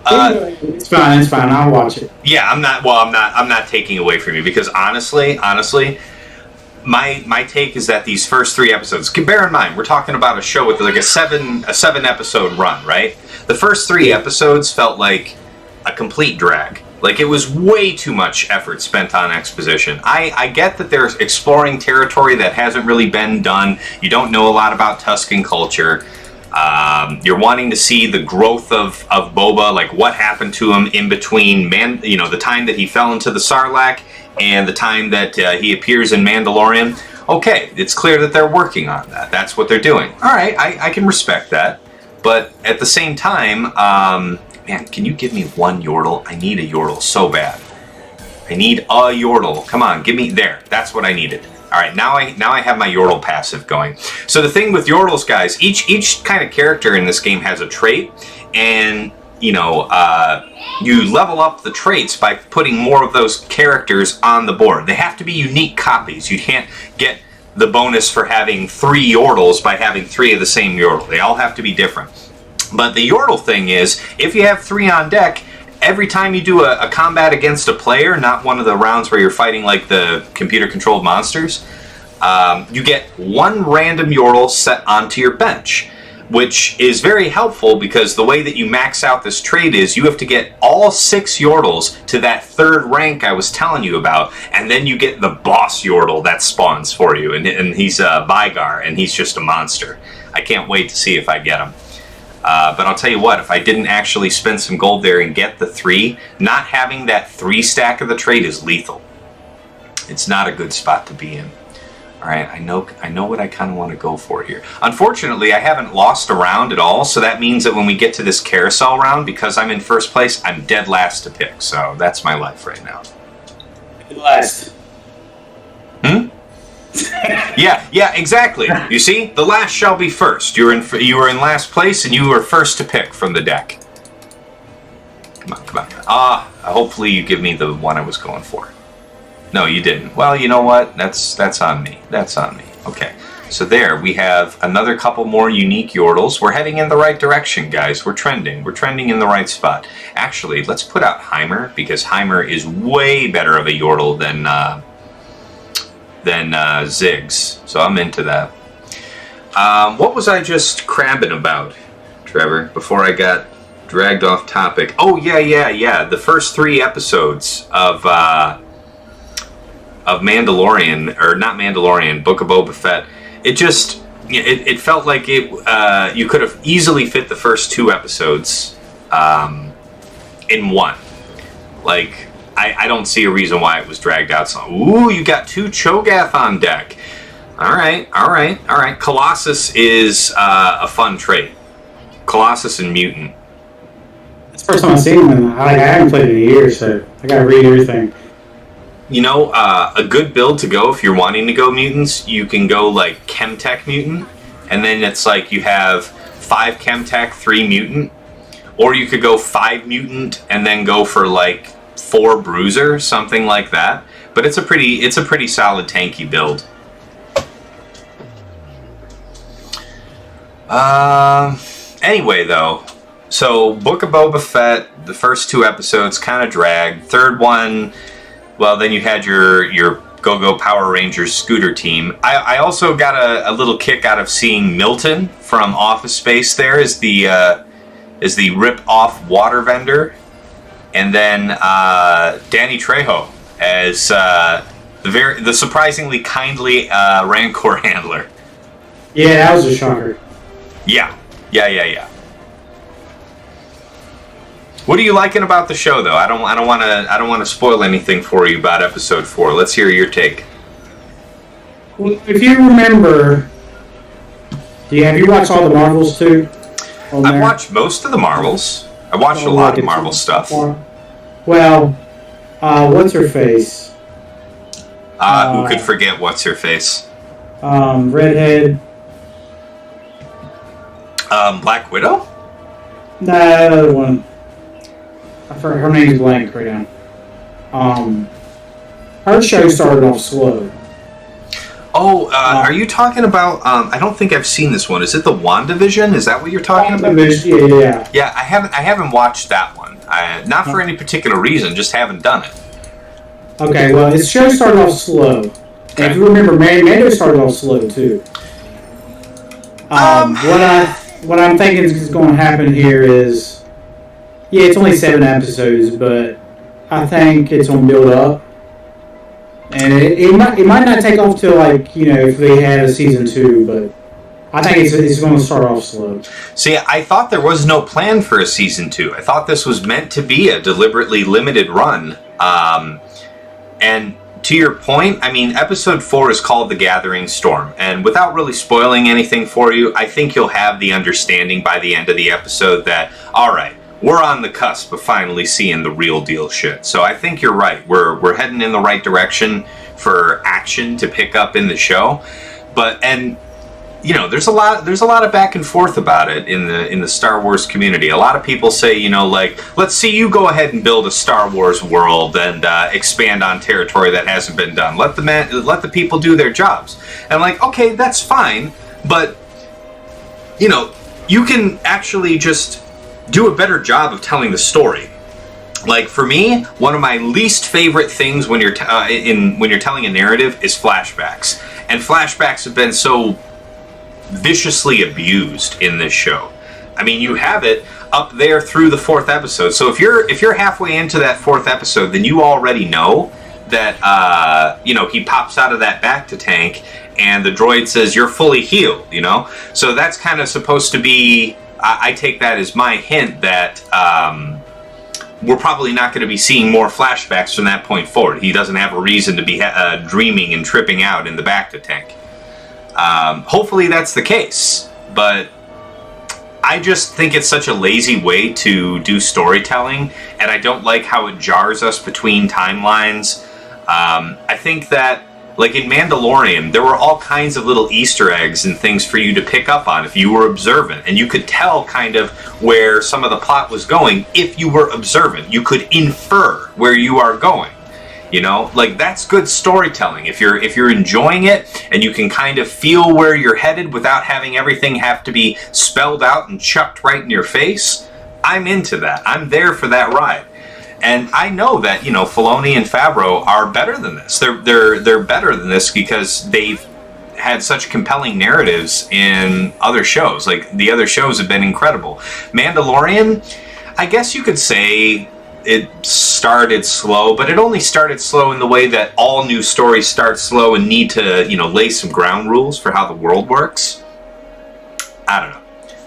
it's fine. I'll watch it. yeah, I'm not taking away from you because honestly, my take is that these first 3 episodes. Bear in mind, we're talking about a show with like a 7 episode run, right? The first 3 episodes felt like a complete drag. Like, it was way too much effort spent on exposition. I get that they're exploring territory that hasn't really been done. You don't know a lot about Tusken culture. You're wanting to see the growth of Boba, like what happened to him in between, the time that he fell into the Sarlacc and the time that he appears in Mandalorian. Okay, it's clear that they're working on that. That's what they're doing. All right, I can respect that. But at the same time, man, can you give me one Yordle? I need a Yordle so bad. I need a Yordle. Come on, give me there. That's what I needed. All right, now I have my Yordle passive going. So the thing with Yordles, guys, each kind of character in this game has a trait, and you level up the traits by putting more of those characters on the board. They have to be unique copies. You can't get the bonus for having 3 Yordles by having 3 of the same Yordle. They all have to be different. But the Yordle thing is, if you have 3 on deck, every time you do a combat against a player, not one of the rounds where you're fighting like the computer-controlled monsters, you get 1 random Yordle set onto your bench, which is very helpful because the way that you max out this trait is you have to get all 6 Yordles to that 3rd rank I was telling you about, and then you get the boss Yordle that spawns for you, and he's Vygar, and he's just a monster. I can't wait to see if I get him. But I'll tell you what, if I didn't actually spend some gold there and get the 3, not having that 3 stack of the trait is lethal. It's not a good spot to be in. Alright, I know what I kind of want to go for here. Unfortunately, I haven't lost a round at all, so that means that when we get to this carousel round, because I'm in first place, I'm dead last to pick. So that's my life right now. Last. Yeah, exactly. You see, the last shall be first. You were in last place, and you were first to pick from the deck. Come on. Hopefully you give me the one I was going for. No, you didn't. Well, you know what? That's on me. That's on me. Okay. So there, we have another couple more unique Yordles. We're heading in the right direction, guys. We're trending. We're trending in the right spot. Actually, let's put out Heimer, because Heimer is way better of a Yordle than Ziggs. So I'm into that. What was I just crabbing about, Trevor, before I got dragged off topic? Oh, yeah. The first 3 episodes of Mandalorian, or not Mandalorian, Book of Boba Fett, it felt like you could have easily fit the first 2 episodes in one. Like, I don't see a reason why it was dragged out so long. Ooh, you got 2 Cho'Gath on deck. All right. Colossus is a fun trait. Colossus and Mutant. That's the first time I've seen him. I haven't played in a year, so I gotta read everything. You know, a good build to go if you're wanting to go mutants, you can go like Chemtech Mutant, and then it's like you have 5 Chemtech, 3 Mutant, or you could go 5 Mutant and then go for like 4 Bruiser, something like that. But it's a pretty solid tanky build. Anyway, though, so Book of Boba Fett, the first 2 episodes kind of dragged. Third one, well, then you had your Go-Go Power Rangers scooter team. I also got a little kick out of seeing Milton from Office Space there as the rip-off water vendor. And then Danny Trejo as the surprisingly kindly Rancor handler. Yeah, that was a shocker. Yeah. What are you liking about the show, though? I don't want to spoil anything for you about episode 4. Let's hear your take. Well, if you remember, have you watched all the Marvels too? I've watched most of the Marvels. I watched a lot of Marvel stuff. Well, What's her face? Who could forget what's her face? Redhead. Black Widow? Nah, that other one. Her name's blank right now. Her show started off slow. Oh, are you talking about? I don't think I've seen this one. Is it the WandaVision? Is that what you're talking about? Yeah. Yeah, I haven't watched that one. Not for any particular reason, just haven't done it. Okay, well, his show started off slow. Okay. And if you remember, Mando started off slow too. What I'm thinking is going to happen here is, yeah, it's only 7 episodes, but I think it's going to build up, and it might not take off till if they have a season 2, but I think it's going to start off slow. See, I thought there was no plan for a season 2. I thought this was meant to be a deliberately limited run, and to your point, I mean, episode 4 is called The Gathering Storm, and without really spoiling anything for you, I think you'll have the understanding by the end of the episode that, alright, we're on the cusp of finally seeing the real deal shit. So I think you're right. We're heading in the right direction for action to pick up in the show. There's a lot of back and forth about it in the Star Wars community. A lot of people say, let's see you go ahead and build a Star Wars world and expand on territory that hasn't been done. Let the people do their jobs. And okay, that's fine, but you can actually just do a better job of telling the story. Like for me, one of my least favorite things when you're telling a narrative is flashbacks, and flashbacks have been so viciously abused in this show. I mean, you have it up there through the 4th episode. So if you're halfway into that 4th episode, then you already know that he pops out of that bacta tank and the droid says you're fully healed. So that's kind of supposed to be. I take that as my hint that we're probably not going to be seeing more flashbacks from that point forward. He doesn't have a reason to be dreaming and tripping out in the bacta tank. Hopefully that's the case, but I just think it's such a lazy way to do storytelling, and I don't like how it jars us between timelines. I think that, like in Mandalorian, there were all kinds of little Easter eggs and things for you to pick up on if you were observant, and you could tell kind of where some of the plot was going if you were observant. You could infer where you are going. That's good storytelling. If you're enjoying it and you can kind of feel where you're headed without having everything have to be spelled out and chucked right in your face, I'm into that. I'm there for that ride. And I know that, Filoni and Favreau are better than this. They're better than this because they've had such compelling narratives in other shows. Like, the other shows have been incredible. Mandalorian, I guess you could say it started slow, but it only started slow in the way that all new stories start slow and need to, lay some ground rules for how the world works. I don't know.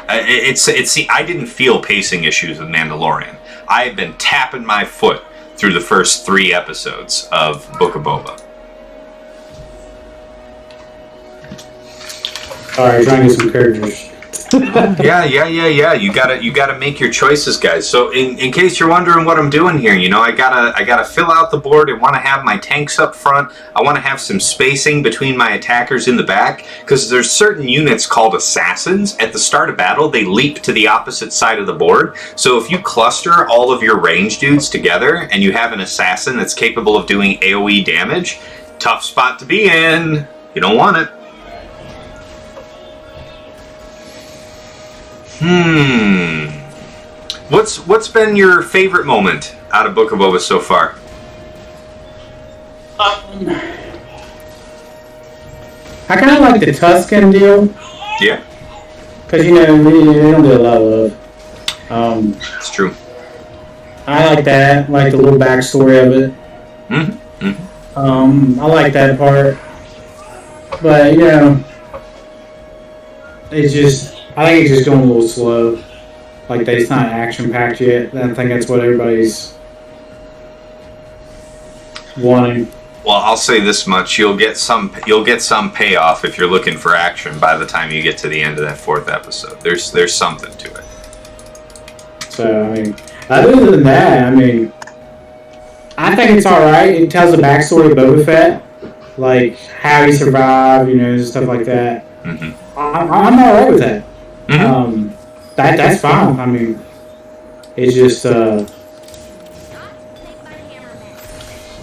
I didn't feel pacing issues with Mandalorian. I have been tapping my foot through the first 3 episodes of Book of Boba. Alright, trying to get some characters. Yeah. You gotta make your choices, guys. So in case you're wondering what I'm doing here, I gotta fill out the board. I want to have my tanks up front. I want to have some spacing between my attackers in the back, because there's certain units called assassins. At the start of battle, they leap to the opposite side of the board. So if you cluster all of your range dudes together and you have an assassin that's capable of doing AoE damage, tough spot to be in. You don't want it. What's been your favorite moment out of Book of Boba so far? I kind of like the Tuscan deal. Yeah. Because, they don't do a lot of love. It's true. I like that. Like the little backstory of it. I like that part. But, it's just... I think it's just going a little slow. Like, it's not action-packed yet. I think that's what everybody's wanting. Well, I'll say this much: you'll get some payoff if you're looking for action by the time you get to the end of that 4th episode. There's something to it. So, other than that, I think it's alright. It tells the backstory of Boba Fett, like how he survived, stuff like that. Mm-hmm. I'm alright with that. Mm-hmm. That's fine. I mean, it's just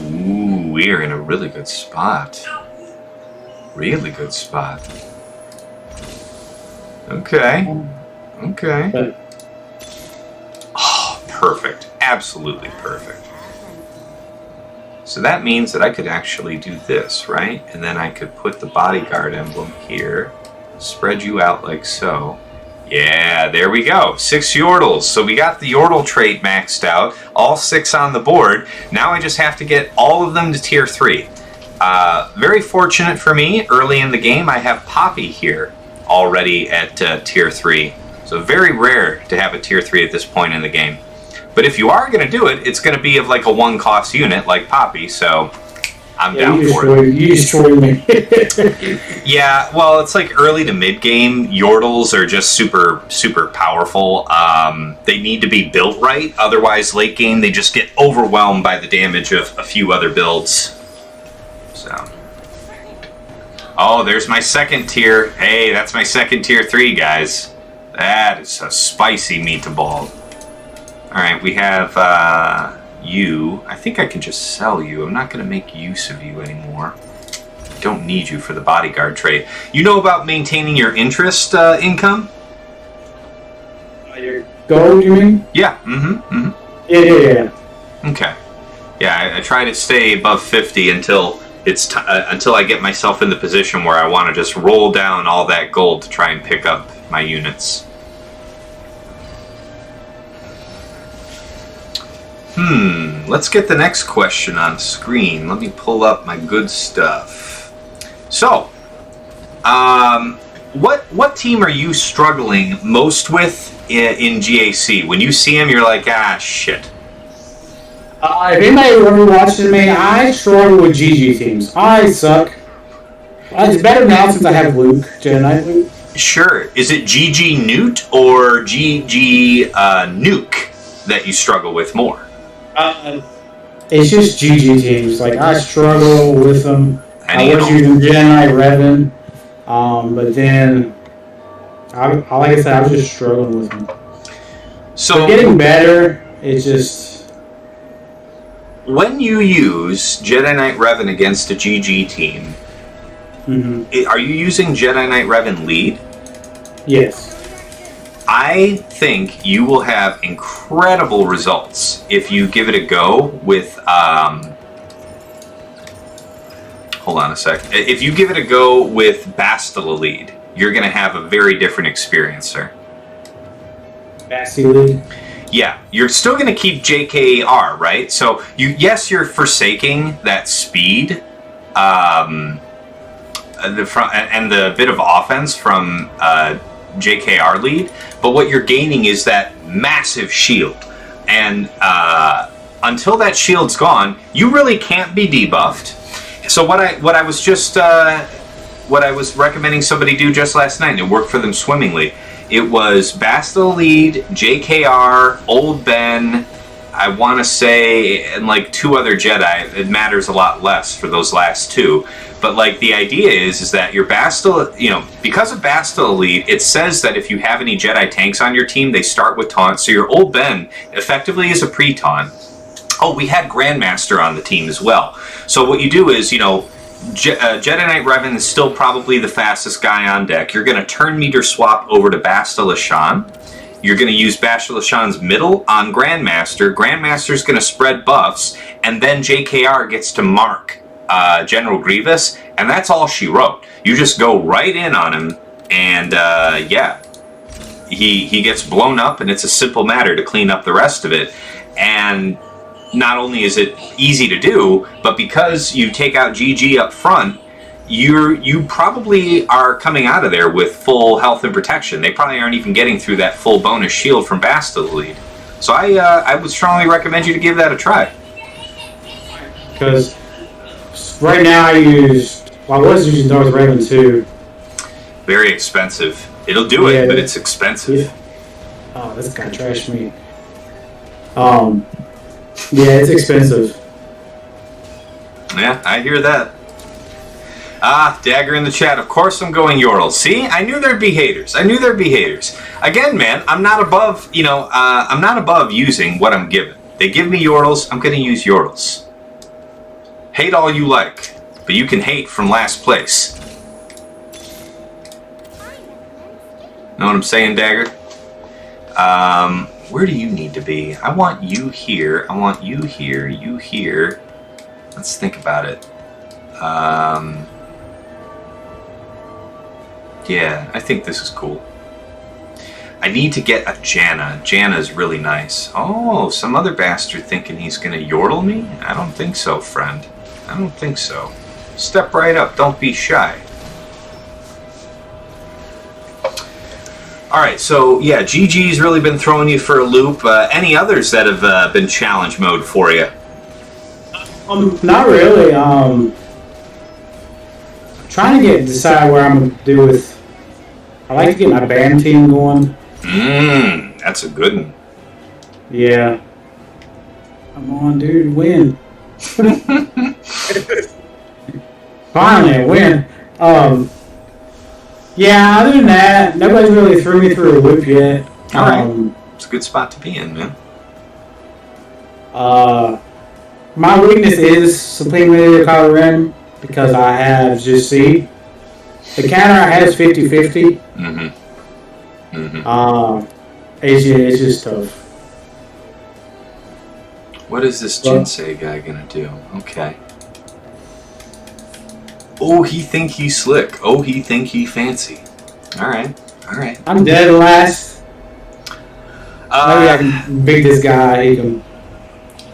Ooh, we're in a really good spot. Really good spot. Okay. Okay. But, oh, perfect. Absolutely perfect. So that means that I could actually do this, right? And then I could put the bodyguard emblem here, spread you out like so. Yeah, there we go. 6 Yordles. So we got the Yordle trait maxed out. All 6 on the board. Now I just have to get all of them to tier 3. Very fortunate for me, early in the game, I have Poppy here already at tier 3. So very rare to have a tier 3 at this point in the game. But if you are going to do it, it's going to be of like a 1-cost unit like Poppy, so I'm down for it. You destroyed me. Yeah, well, it's like early to mid-game. Yordles are just super, super powerful. They need to be built right, otherwise late game they just get overwhelmed by the damage of a few other builds. So... oh, there's my second tier. Hey, that's my second tier 3, guys. That is a spicy meatball. Alright, we have you. I think I can just sell you. I'm not going to make use of you anymore. I don't need you for the bodyguard trait. You know about maintaining your interest income? Your gold, you mean? Yeah, mm-hmm. Yeah. Okay. Yeah, I try to stay above 50 until until I get myself in the position where I want to just roll down all that gold to try and pick up my units. Let's get the next question on screen. Let me pull up my good stuff. So, what team are you struggling most with in GAC? When you see them, you're like, ah, shit. If anybody ever watches me, I struggle with GG teams. I suck. It's better now since I have Luke, Jedi Knight Luke. Sure. Is it GG Newt or GG Nuke that you struggle with more? It's just GG teams. Like, I struggle with them. And I was using Jedi Knight Revan, but then, like I said, I was just struggling with them. So but getting better, it's just... when you use Jedi Knight Revan against a GG team, are you using Jedi Knight Revan lead? Yes. I think you will have incredible results if you give it a go with... hold on a sec. If you give it a go with Bastila lead, you're going to have a very different experience, sir. Bastila lead? Yeah, you're still going to keep JKR, right? So, you're forsaking that speed and the bit of offense from JKR lead, but what you're gaining is that massive shield. And until that shield's gone, you really can't be debuffed. So what I was recommending somebody do just last night, and it worked for them swimmingly. It was Bastila lead, JKR, Old Ben, I want to say, and like 2 other Jedi. It matters a lot less for those last 2. But like the idea is that your Bastila, because of Bastila lead, it says that if you have any Jedi tanks on your team, they start with taunt. So your Old Ben effectively is a pre-taunt. Oh, we had Grandmaster on the team as well. So what you do is, Jedi Knight Revan is still probably the fastest guy on deck. You're going to turn meter swap over to Bastila Shan. You're going to use Bastila Shan's middle on Grandmaster. Grandmaster's going to spread buffs, and then JKR gets to mark General Grievous, and that's all she wrote. You just go right in on him, and he gets blown up, and it's a simple matter to clean up the rest of it. And not only is it easy to do, but because you take out GG up front, you probably are coming out of there with full health and protection. They probably aren't even getting through that full bonus shield from Bastila lead. So I would strongly recommend you to give that a try. Because right now I was using Darth Revan too. Very expensive. It'll do it, but it's expensive. Yeah. Oh, that's kind of trash me. Yeah, it's expensive. Yeah, I hear that. Ah, Dagger in the chat. Of course I'm going Yordles. See? I knew there'd be haters. Again, man, I'm not above, I'm not above using what I'm given. They give me Yordles, I'm going to use Yordles. Hate all you like, but you can hate from last place. Know what I'm saying, Dagger? Where do you need to be? I want you here. I want you here. You here. Let's think about it. Yeah, I think this is cool. I need to get a Janna. Janna's really nice. Oh, some other bastard thinking he's gonna yordle me? I don't think so, friend. I don't think so. Step right up. Don't be shy. Alright, so yeah, GG's really been throwing you for a loop. Any others that have been challenge mode for you? Not really. Trying to decide where I'm gonna do with. I like to get my band team going. That's a good one. Yeah. Come on, dude, win. Finally, a win. Yeah, other than that, nobody's really threw me through a loop yet. Alright. It's a good spot to be in, man. My weakness is Supreme Color Rim because I have just C. The counter I have is 50-50. It's just tough. What is this Jinsei guy gonna do? Okay. Oh, he think he slick. Oh, he think he fancy. Alright. I'm dead last. Maybe I can beat this guy. He can.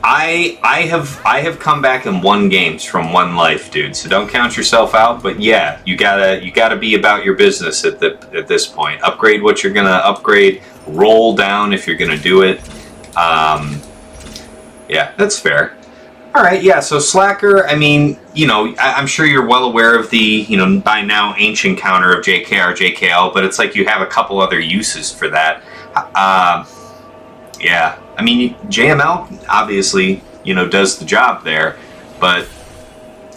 I have come back and won games from one life, dude. So don't count yourself out. But yeah, you gotta be about your business at this point. Upgrade what you're gonna upgrade. Roll down if you're gonna do it. Yeah, that's fair. All right, yeah. So Slacker, I mean, I'm sure you're well aware of the, by now ancient counter of JKR, JKL, but it's like you have a couple other uses for that. Yeah, I mean, JML obviously, does the job there, but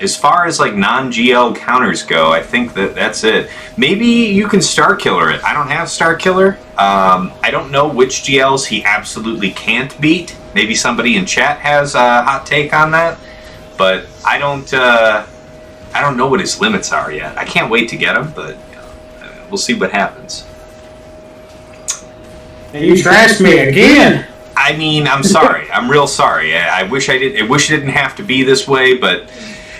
as far as like non-GL counters go, I think that's it. Maybe you can Star Killer it. I don't have Star Killer. I don't know which GLs he absolutely can't beat. Maybe somebody in chat has a hot take on that, but I don't know what his limits are yet. I can't wait to get him, but we'll see what happens. And you trashed me again. I mean, I'm sorry. I'm real sorry. I wish I didn't. I wish it didn't have to be this way, but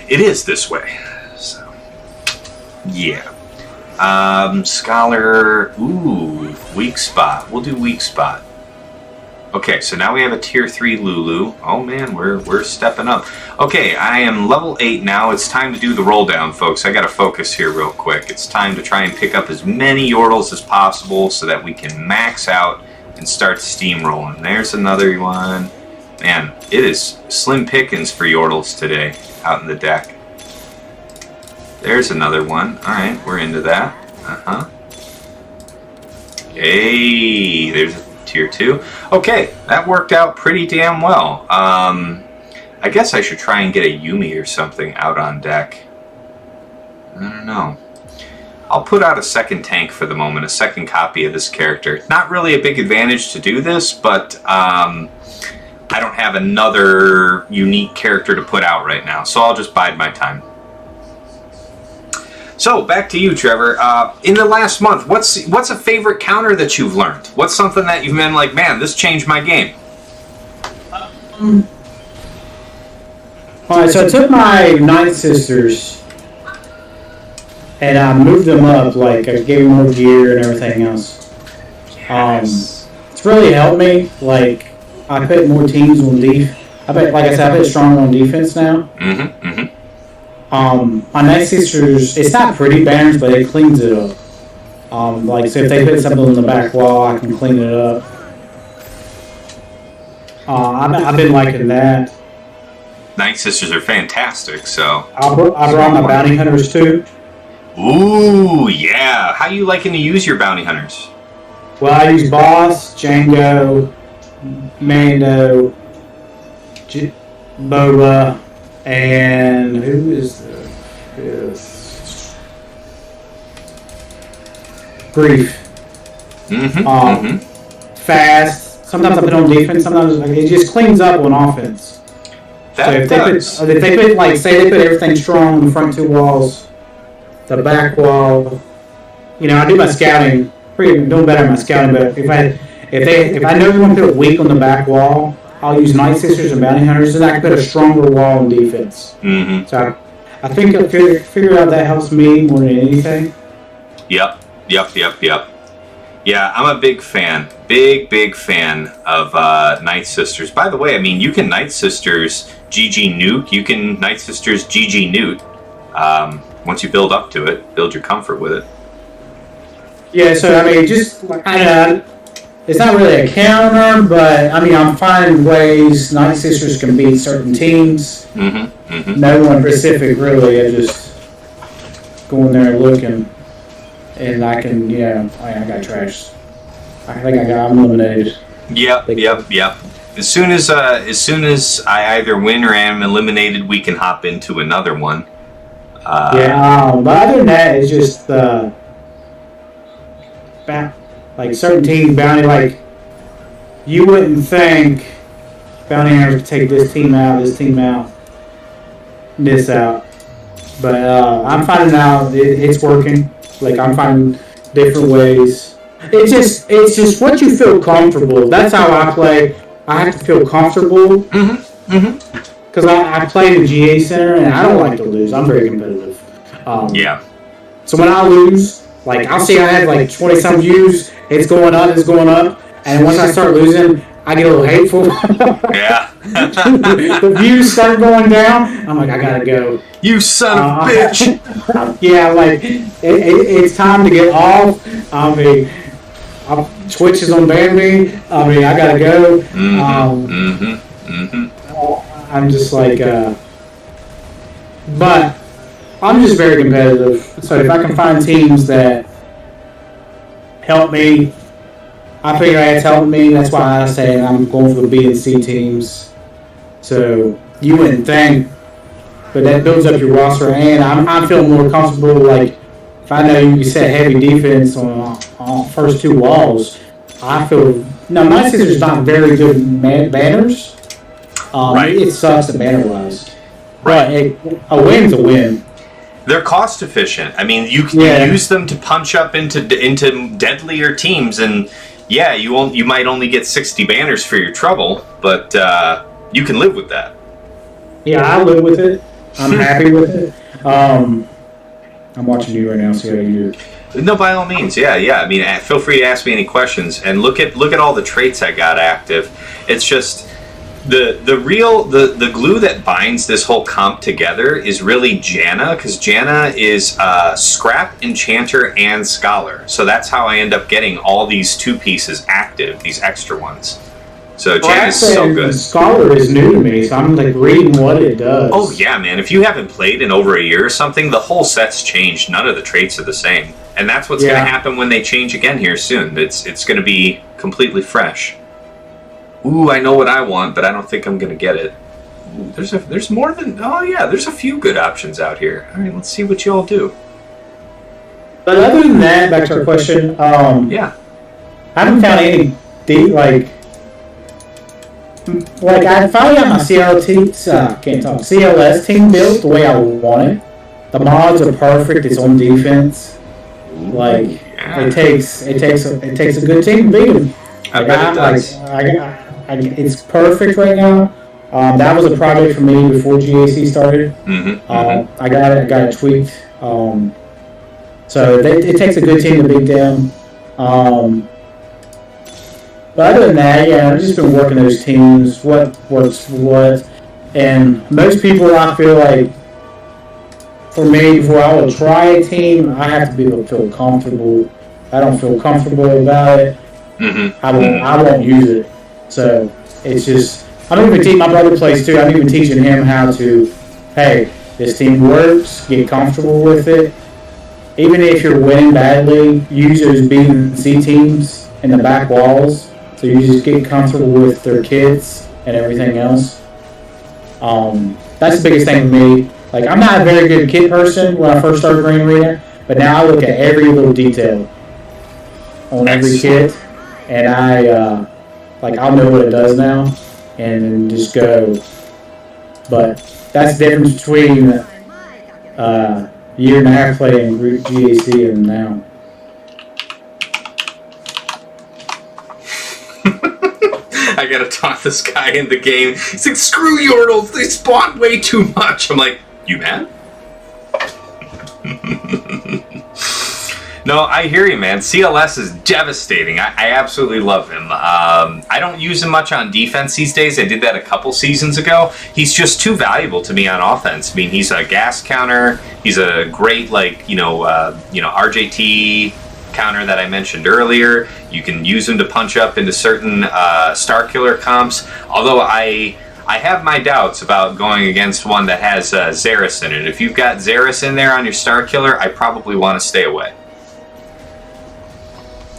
it is this way. So, yeah. Scholar. Ooh, weak spot. We'll do weak spot. Okay, so now we have a tier 3 Lulu. Oh man, we're stepping up. Okay, I am level 8 now. It's time to do the roll down, folks. I gotta focus here real quick. It's time to try and pick up as many Yordles as possible so that we can max out and start steamrolling. There's another one. Man, it is slim pickings for Yordles today out in the deck. There's another one. Alright, we're into that. Hey, there's a tier 2. Okay, that worked out pretty damn well. I guess I should try and get a Yumi or something out on deck. I don't know. I'll put out a second tank for the moment, a second copy of this character. Not really a big advantage to do this, but I don't have another unique character to put out right now, so I'll just bide my time. So, back to you, Trevor. In the last month, what's a favorite counter that you've learned? What's something that you've been like, man, this changed my game? Alright, so I took my Night Sisters and I moved them up, like I gave them more gear and everything else. Yes. It's really helped me. Like, I put more teams on I put strong on defense now. My Night Sisters, it's not pretty banners, but it cleans it up. So if they put something on the back wall, I can clean it up. I've been liking that. Night Sisters are fantastic, so... I brought my Bounty Hunters too. Ooh, yeah. How you liking to use your Bounty Hunters? Well, I use Boss, Django, Mando, Boba, And who is the fifth? Brief. Fast. Sometimes I put on defense. Sometimes it just cleans up on offense. So if they put like, say they put everything strong on the front two walls, the back wall, you know, I do my scouting. Doing better at my scouting, but if I know you want to put weak on the back wall, I'll use Night Sisters and Bounty Hunters, and I can put a stronger wall on defense. So I think I figured out that helps me more than anything. Yep. Yeah, I'm a big fan of Night Sisters. By the way, I mean, you can Night Sisters GG Nuke, you can Night Sisters GG Newt. Once you build up to it, build your comfort with it. Yeah, so I mean, just it's not really a counter, but I mean, I'm finding ways Night Sisters can beat certain teams. No one specific, really. I just go in there and looking, and I can, I got trashed. I'm eliminated. Yep. As soon as I either win or am eliminated, we can hop into another one. But other than that, it's just like certain teams, bounty, like you wouldn't think bounty hunters could take this team out, this out. But I'm finding out it's working. Like I'm finding different ways. It's just what you feel comfortable. That's how I play. I have to feel comfortable. Because I play in the GA Center and I don't like to lose. I'm very competitive. So when I lose, like I'll see I have like 20-some views. It's going up. And once I start losing, I get a little hateful. The views start going down. I'm like, I gotta go. You son of a bitch. Yeah, like it's time to get off. I mean, Twitch is on ban me. I mean, I gotta go. I'm just like, but I'm just very competitive. So if I can find teams that help me, I figure it's helping me. That's why I say I'm going for the B and C teams. So you wouldn't think, but that builds up your roster, and I'm feeling more comfortable. Like if I know you can set heavy defense on first two walls, I feel. Now my Sisters not very good banners. It sucks the banner wise, but a win's a win. They're cost efficient. I mean, you can use them to punch up into deadlier teams, and you might only get 60 banners for your trouble, but you can live with that. Yeah, I live with it. I'm happy with it. I'm watching you right now, see how you do. No, by all means, yeah. I mean, feel free to ask me any questions, and look at all the traits I got active. It's just the glue that binds this whole comp together is really Janna, because Janna is Scrap, Enchanter, and Scholar. So that's how I end up getting all these two pieces active, these extra ones. So Janna's so good. Scholar is new to me, so I'm like reading what it does. Oh yeah, man! If you haven't played in over a year or something, the whole set's changed. None of the traits are the same, and that's what's going to happen when they change again here soon. It's going to be completely fresh. Ooh, I know what I want, but I don't think I'm going to get it. Ooh, there's more than... Oh, yeah, there's a few good options out here. All right, let's see what you all do. But other than that, back to our question, I haven't found any deep, like I finally got my CLS team built the way I want it. The mods are perfect. It's on defense. It takes a good team to beat them. It's perfect right now. That was a project for me before GAC started. I got it tweaked. So it takes a good team to beat them. But other than that, I've just been working those teams, what works for what. And most people, I feel like, for me, before I will try a team, I have to be able to feel comfortable. If I don't feel comfortable about it, I won't use it. So it's just, I'm even teaching my brother plays too. I'm even teaching him how to, hey, this team works, get comfortable with it. Even if you're winning badly, use those B and C teams in the back walls. So you just get comfortable with their kits and everything else. That's That's the biggest thing with me. Like, I'm not a very good kit person when I first started Green Arena, but now I look at every little detail on every kit, and I'll know what it does now, and just go. But that's the difference between a year and a half playing GAC and now. I gotta talk this guy in the game. He's like, screw Yordles, they spawn way too much. I'm like, you mad? No, I hear you, man. CLS is devastating. I absolutely love him. I don't use him much on defense these days. I did that a couple seasons ago. He's just too valuable to me on offense. I mean, he's a gas counter. He's a great, RJT counter that I mentioned earlier. You can use him to punch up into certain Star Killer comps. Although I have my doubts about going against one that has Xeris in it. If you've got Xeris in there on your Star Killer, I probably want to stay away.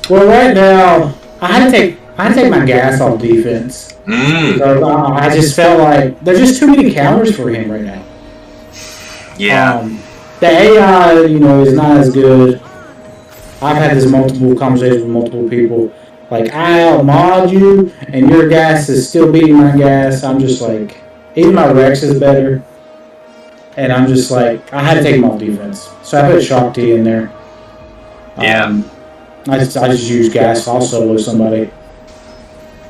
Well, right now, I had to take my gas off defense. I just felt like there's just too many counters for him right now. Yeah. The AI, is not as good. I've had this multiple conversations with multiple people. Like, I outmod you, and your gas is still beating my gas. I'm just like, even my Rex is better. And I'm just like, I had to take him off defense. So I put Shock T in there. Yeah. I just use gas also with somebody.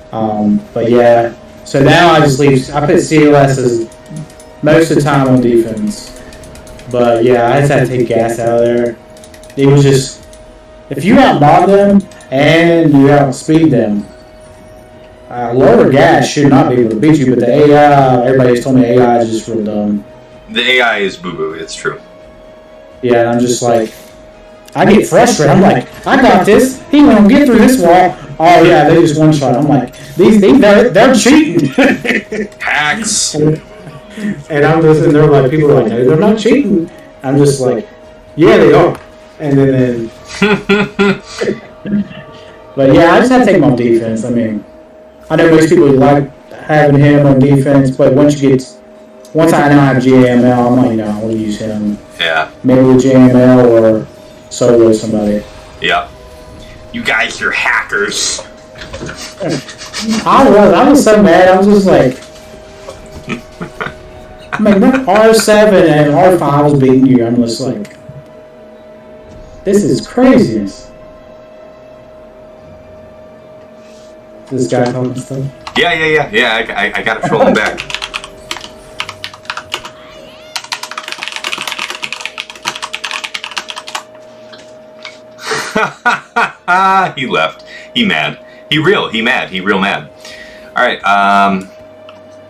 But yeah. So now I just leave. I put CLS as most of the time on defense. But yeah, I just had to take gas out of there. It was just, if you outmod them and you outspeed them, lower gas should not be able to beat you. But the AI, everybody's told me AI is just real dumb. The AI is boo-boo, it's true. Yeah, and I'm just like, I get frustrated. I'm like, I got this. He won't get through this wall. Oh yeah, they just one shot. I'm like, they're cheating. Hacks. And I'm just sitting there like, people are like, no, they're not cheating. I'm just like, yeah, they are. And then but yeah, I just have to take him on defense. I mean, I know most people like having him on defense, but once I now have JML, I'm like, no, I want to use him. Yeah. Maybe with JML or solo somebody. Yeah. You guys are hackers. I was so mad. I was just like, I mean, R7 and R5 was beating you. I'm just like, this is craziness. This guy talking stuff. Yeah. I got to troll him back. He left. He mad. He real mad. Alright,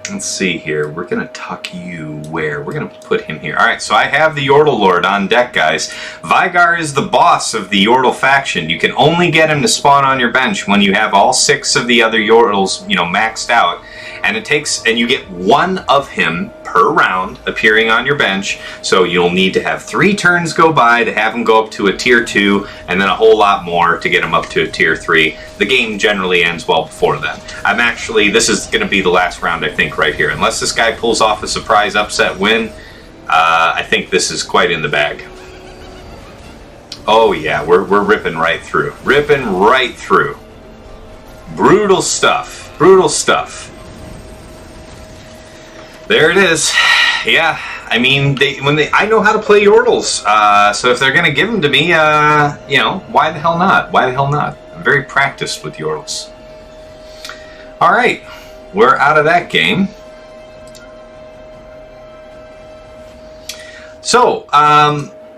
let's see here. We're gonna tuck you where? We're gonna put him here. Alright, so I have the Yordle Lord on deck, guys. Vigar is the boss of the Yordle faction. You can only get him to spawn on your bench when you have all 6 of the other Yordles, maxed out. And you get 1 of him per round appearing on your bench, so you'll need to have 3 turns go by to have him go up to a tier 2, and then a whole lot more to get him up to a tier 3. The game generally ends well before then. This is going to be the last round, I think, right here. Unless this guy pulls off a surprise upset win, I think this is quite in the bag. Oh yeah, we're ripping right through. Brutal stuff. There it is. Yeah, I mean, I know how to play Yordles, so if they're gonna give them to me, why the hell not? I'm very practiced with Yordles. All right, we're out of that game. So,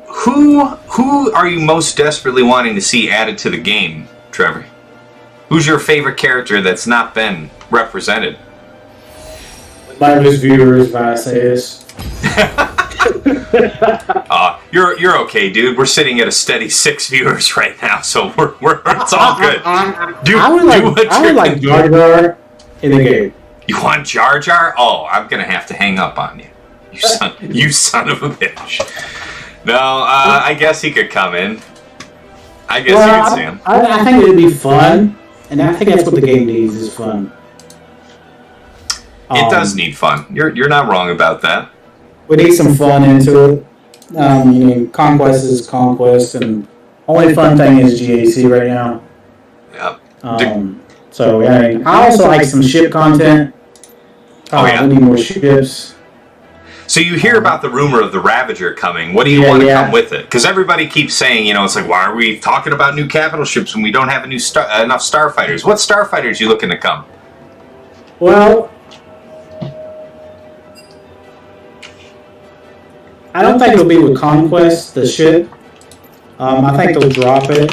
who are you most desperately wanting to see added to the game, Trevor? Who's your favorite character that's not been represented? My viewers, if I say this. You're okay, dude. We're sitting at a steady 6 viewers right now, so it's all good. I would like Jar Jar in the game. You want Jar Jar? Oh, I'm gonna have to hang up on you. You son of a bitch. No, I guess he could come in. I guess you could see him. I think it'd be fun, and I think that's what the game needs is fun. It does need fun. You're not wrong about that. we need some fun into it. Conquest is conquest, and only fun thing is GAC right now. Yep. So I also like some ship content. We need more ships. So you hear about the rumor of the Ravager coming. What do you want to come with it? Because everybody keeps saying, it's like, why are we talking about new capital ships when we don't have enough starfighters? What starfighters are you looking to come? Well, I don't think it'll be with Conquest, the ship. I think they'll drop it.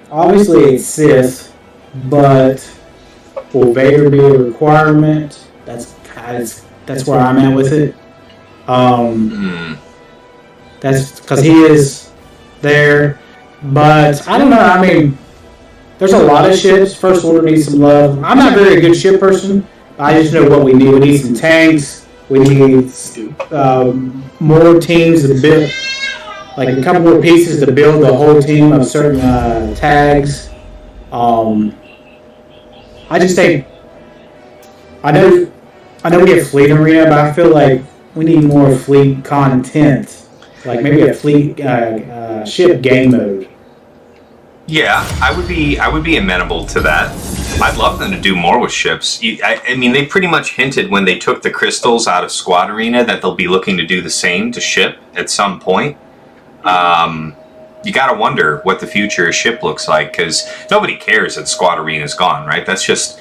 Obviously it's Sith, but will Vader be a requirement? That's where I'm at with it. That's because he is there, but I don't know. I mean, there's a lot of ships. First Order needs some love. I'm not very a good ship person. I just know what we need. We need some tanks. We need more teams to build, like a couple more pieces to build the whole team of certain tags. I just think I know we have Fleet Arena, but I feel like we need more fleet content, like maybe a fleet ship game mode. Yeah, I would be amenable to that. I'd love them to do more with ships. I mean, they pretty much hinted when they took the crystals out of Squad Arena that they'll be looking to do the same to ship at some point. You gotta wonder what the future of ship looks like, because nobody cares that Squad Arena is gone, right? That's just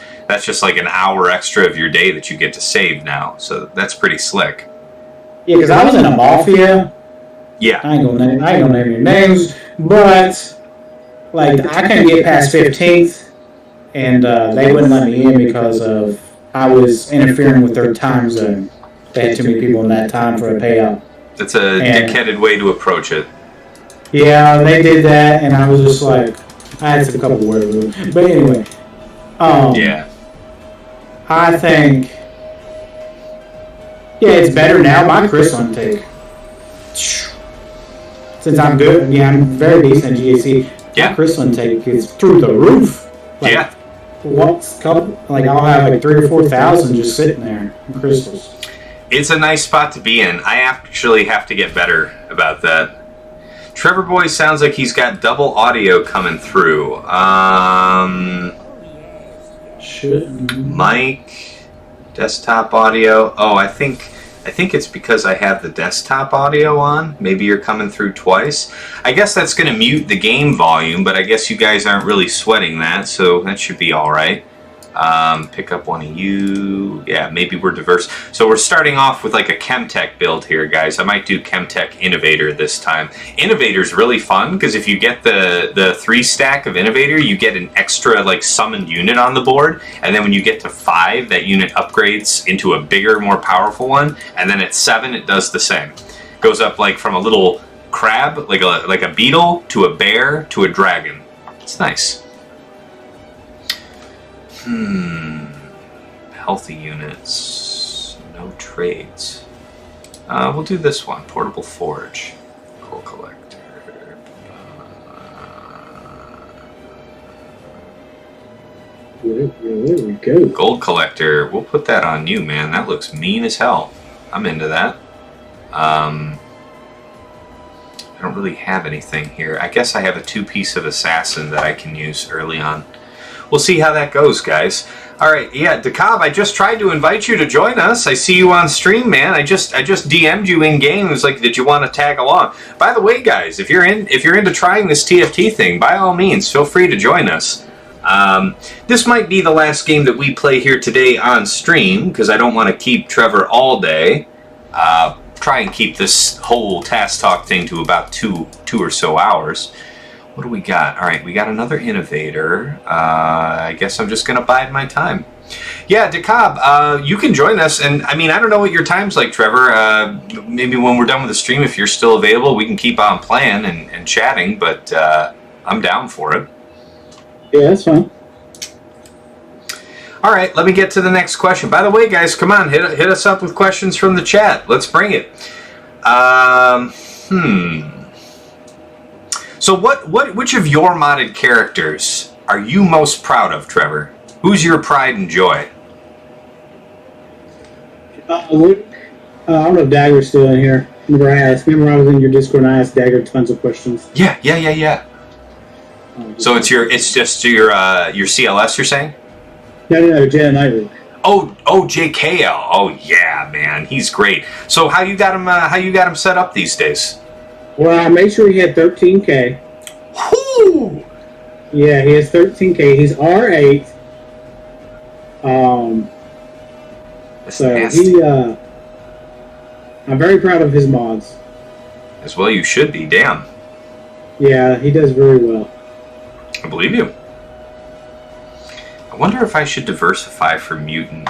like an hour extra of your day that you get to save now. So that's pretty slick. Yeah, because I was in a Mafia. Yeah. I ain't gonna name any names, but like I couldn't get past 15th, and they wouldn't let me in because of I was interfering with their time zone. They had too many people in that time for a payout. That's a dickheaded way to approach it. Yeah, they did that, and I was just like, I had a couple words with them. But anyway, yeah. I think, it's better now. My crystal intake, since I'm good, I'm very decent at GAC. Yeah. My crystal intake is through the roof. Like, I'll have like 3,000 or 4,000 just sitting there in crystals. It's a nice spot to be in. I actually have to get better about that. Trevor Boy sounds like he's got double audio coming through. Mic, desktop audio. Oh, I think it's because I have the desktop audio on. Maybe you're coming through twice. I guess that's going to mute the game volume, but I guess you guys aren't really sweating that, so that should be all right. Pick up one of you. Yeah, maybe we're diverse. So we're starting off with like a Chemtech build here, guys. I might do Chemtech Innovator this time. Innovator's really fun because if you get the 3 stack of Innovator, you get an extra like summoned unit on the board, and then when you get to 5, that unit upgrades into a bigger, more powerful one, and then at 7 it does the same. Goes up like from a little crab, like a beetle, to a bear, to a dragon. It's nice. Healthy units. No trades. We'll do this one. Portable Forge. Coal Collector. There we go. Gold Collector. We'll put that on you, man. That looks mean as hell. I'm into that. I don't really have anything here. I guess I have a 2-piece of Assassin that I can use early on. We'll see how that goes, guys. All right, yeah, DeKalb, I just tried to invite you to join us. I see you on stream, man. I just DM'd you in game. It was like, did you want to tag along? By the way, guys, if you're into trying this TFT thing, by all means, feel free to join us. This might be the last game that we play here today on stream because I don't want to keep Trevor all day. Try and keep this whole Tass Talk thing to about two or so hours. What do we got? All right, we got another Innovator. I guess I'm just going to bide my time. Yeah, DeKalb, you can join us. And, I mean, I don't know what your time's like, Trevor. Maybe when we're done with the stream, if you're still available, we can keep on playing and chatting. But I'm down for it. Yeah, that's fine. All right, let me get to the next question. By the way, guys, come on, hit us up with questions from the chat. Let's bring it. So which of your modded characters are you most proud of, Trevor? Who's your pride and joy? Luke, I don't know if Dagger's still in here. Remember I was in your Discord and I asked Dagger tons of questions. Yeah. So it's just your CLS you're saying? No, Jedi Knight Luke. Oh, JKL. Oh yeah, man, he's great. So how you got him set up these days? Well, I made sure he had 13K. Whoo! Yeah, he has 13K. He's R8. That's So nasty. I'm very proud of his mods. As well you should be, damn. Yeah, he does very well. I believe you. I wonder if I should diversify for mutant.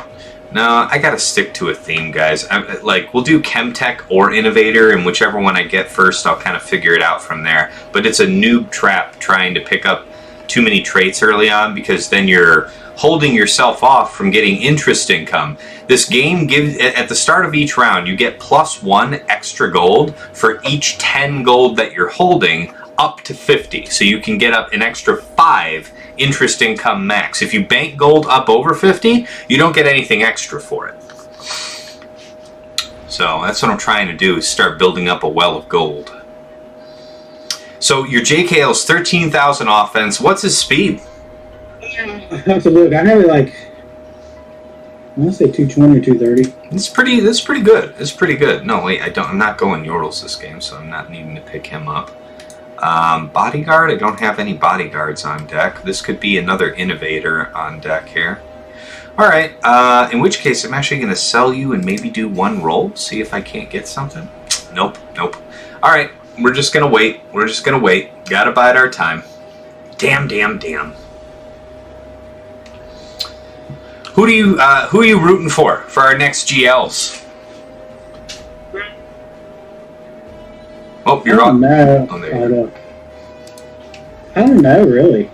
No, I gotta stick to a theme, guys. We'll do Chemtech or Innovator, and whichever one I get first, I'll kind of figure it out from there. But it's a noob trap trying to pick up too many traits early on, because then you're holding yourself off from getting interest income. This game gives, at the start of each round, you get +1 extra gold for each 10 gold that you're holding, up to 50. So you can get up an extra 5 interest income max. If you bank gold up over 50, you don't get anything extra for it. So that's what I'm trying to do, is start building up a well of gold. So your JKL's 13,000 offense. What's his speed? I have to look. I have it I want to say 220 or 230. That's pretty good. It's pretty good. No, wait, I'm not going Yordles this game, so I'm not needing to pick him up. Bodyguard, I don't have any bodyguards on deck. This could be another Innovator on deck here. Alright, in which case I'm actually going to sell you and maybe do one roll, see if I can't get something. Nope. Alright, we're just going to wait. Gotta bide our time. Damn. Who are you rooting for our next GLs? Oh, you're on. No. Oh, there you go. I don't know, really.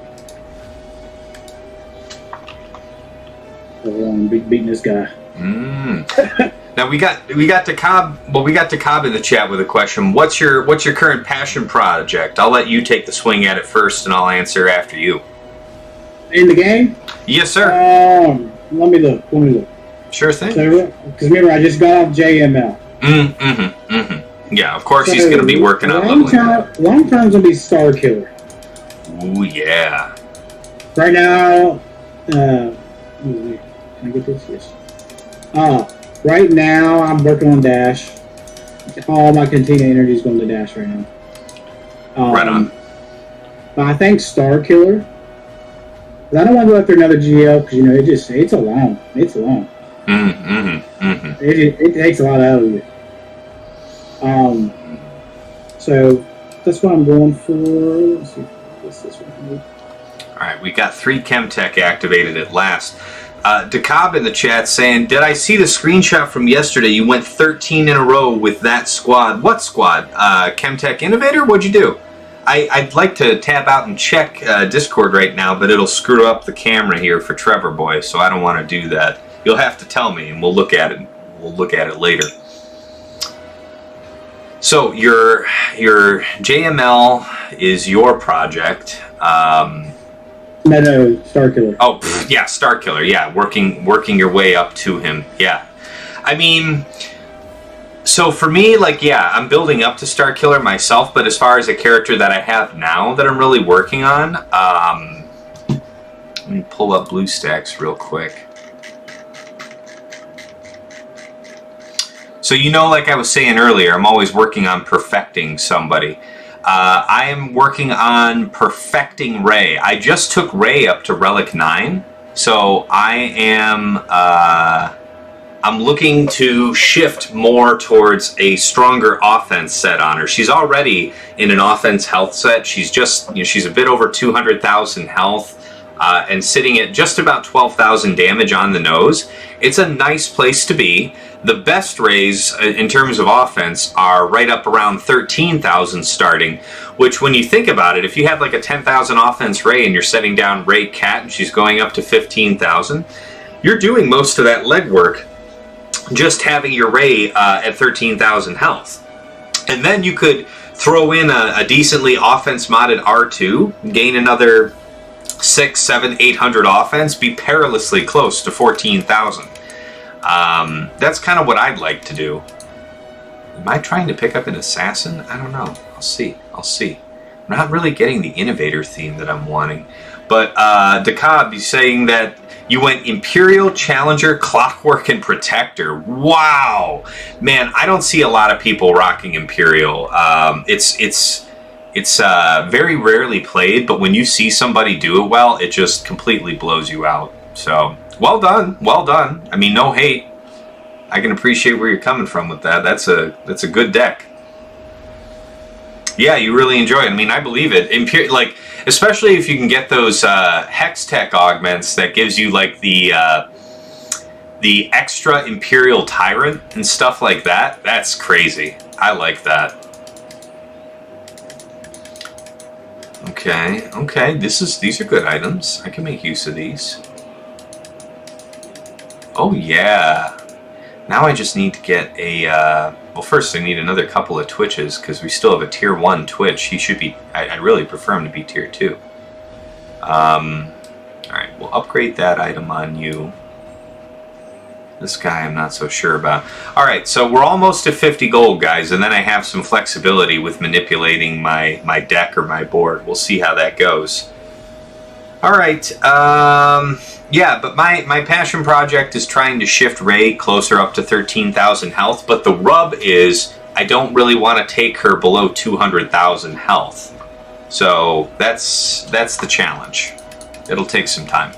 I'm beating this guy. Now we got Takab. Well, we got Takab in the chat with a question. What's your current passion project? I'll let you take the swing at it first, and I'll answer after you. In the game? Yes, sir. Let me look. Sure thing. Because remember, I just got off JML. Yeah, of course he's going to be working on leveling up. Long term's going to be Star Killer. Ooh, yeah. Right now, can I get this? Yes. Right now, I'm working on Dash. All my Cantina energy is going to Dash right now. Right on. But I think Star Killer. I don't want to go after another GL because it's a long. It takes a lot out of you. So that's what I'm going for. Let's see what's this one. All right, we got 3 Chemtech activated at last. Dakab in the chat saying, "Did I see the screenshot from yesterday? You went 13 in a row with that squad. What squad? Chemtech Innovator? What'd you do?" I'd like to tab out and check Discord right now, but it'll screw up the camera here for Trevor Boy, so I don't want to do that. You'll have to tell me, and we'll look at it. We'll look at it later. So your JML is your project. No, Star Killer. Oh, yeah, Star Killer. Yeah, working your way up to him. Yeah, I mean, so for me, I'm building up to Star Killer myself. But as far as a character that I have now that I'm really working on, let me pull up BlueStacks real quick. So like I was saying earlier, I'm always working on perfecting somebody. I am working on perfecting Ray. I just took Ray up to Relic 9, so I am I'm looking to shift more towards a stronger offense set on her. She's already in an offense health set. She's just she's a bit over 200,000 health and sitting at just about 12,000 damage on the nose. It's a nice place to be. The best Rays in terms of offense are right up around 13,000 starting, which when you think about it, if you have a 10,000 offense Ray and you're setting down Ray Cat and she's going up to 15,000, you're doing most of that legwork just having your Ray at 13,000 health. And then you could throw in a decently offense modded R2, gain another 600, 700, 800 offense, be perilously close to 14,000. That's kind of what I'd like to do. Am I trying to pick up an assassin? I don't know. I'll see. I'm not really getting the innovator theme that I'm wanting. But DeKalb, you're saying that you went Imperial, Challenger, Clockwork, and Protector. Wow! Man, I don't see a lot of people rocking Imperial. It's very rarely played, but when you see somebody do it well, it just completely blows you out. So, well done. I mean, no hate. I can appreciate where you're coming from with that. That's a good deck. Yeah, you really enjoy it. I mean, I believe it. Like, especially if you can get those Hex Tech augments that gives you like the extra Imperial Tyrant and stuff like that. That's crazy. I like that. Okay. These are good items. I can make use of these. Oh yeah. Now I just need to get a, well first I need another couple of Twitches, because we still have a tier 1 Twitch. He should be, I'd really prefer him to be tier 2. Alright, we'll upgrade that item on you. This guy I'm not so sure about. Alright, so we're almost to 50 gold, guys, and then I have some flexibility with manipulating my deck or my board. We'll see how that goes. Alright, yeah, but my passion project is trying to shift Rey closer up to 13,000 health, but the rub is I don't really want to take her below 200,000 health. So that's the challenge. It'll take some time.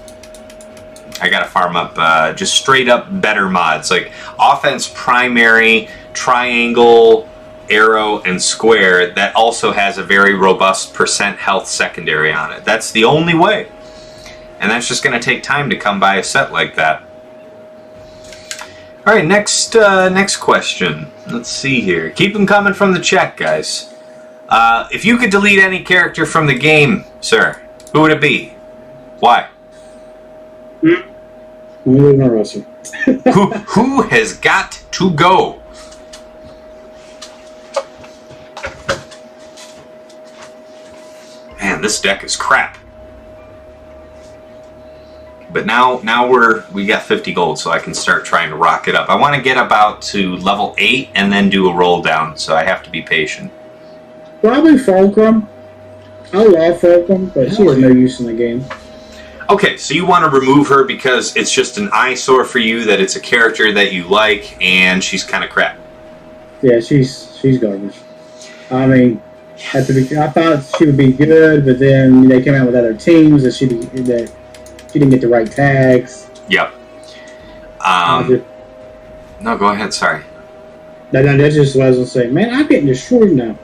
I gotta farm up just straight up better mods, like offense primary, triangle, arrow, and square that also has a very robust % health secondary on it. That's the only way. And that's just going to take time to come by a set like that. Alright, next question. Let's see here. Keep them coming from the chat, guys. If you could delete any character from the game, sir, who would it be? Why? Who has got to go? Man, this deck is crap. But now we got 50 gold, so I can start trying to rock it up. I want to get about to level 8 and then do a roll down, so I have to be patient. Probably Fulcrum. I love Fulcrum, but she has no use in the game. Okay, so you want to remove her because it's just an eyesore for you, that it's a character that you like, and she's kind of crap. Yeah, she's garbage. I mean, I thought she would be good, but then they came out with other teams that she didn't get the right tags. Yep. No, go ahead. Sorry. No, that's just what I was going to say. Man, I'm getting destroyed now.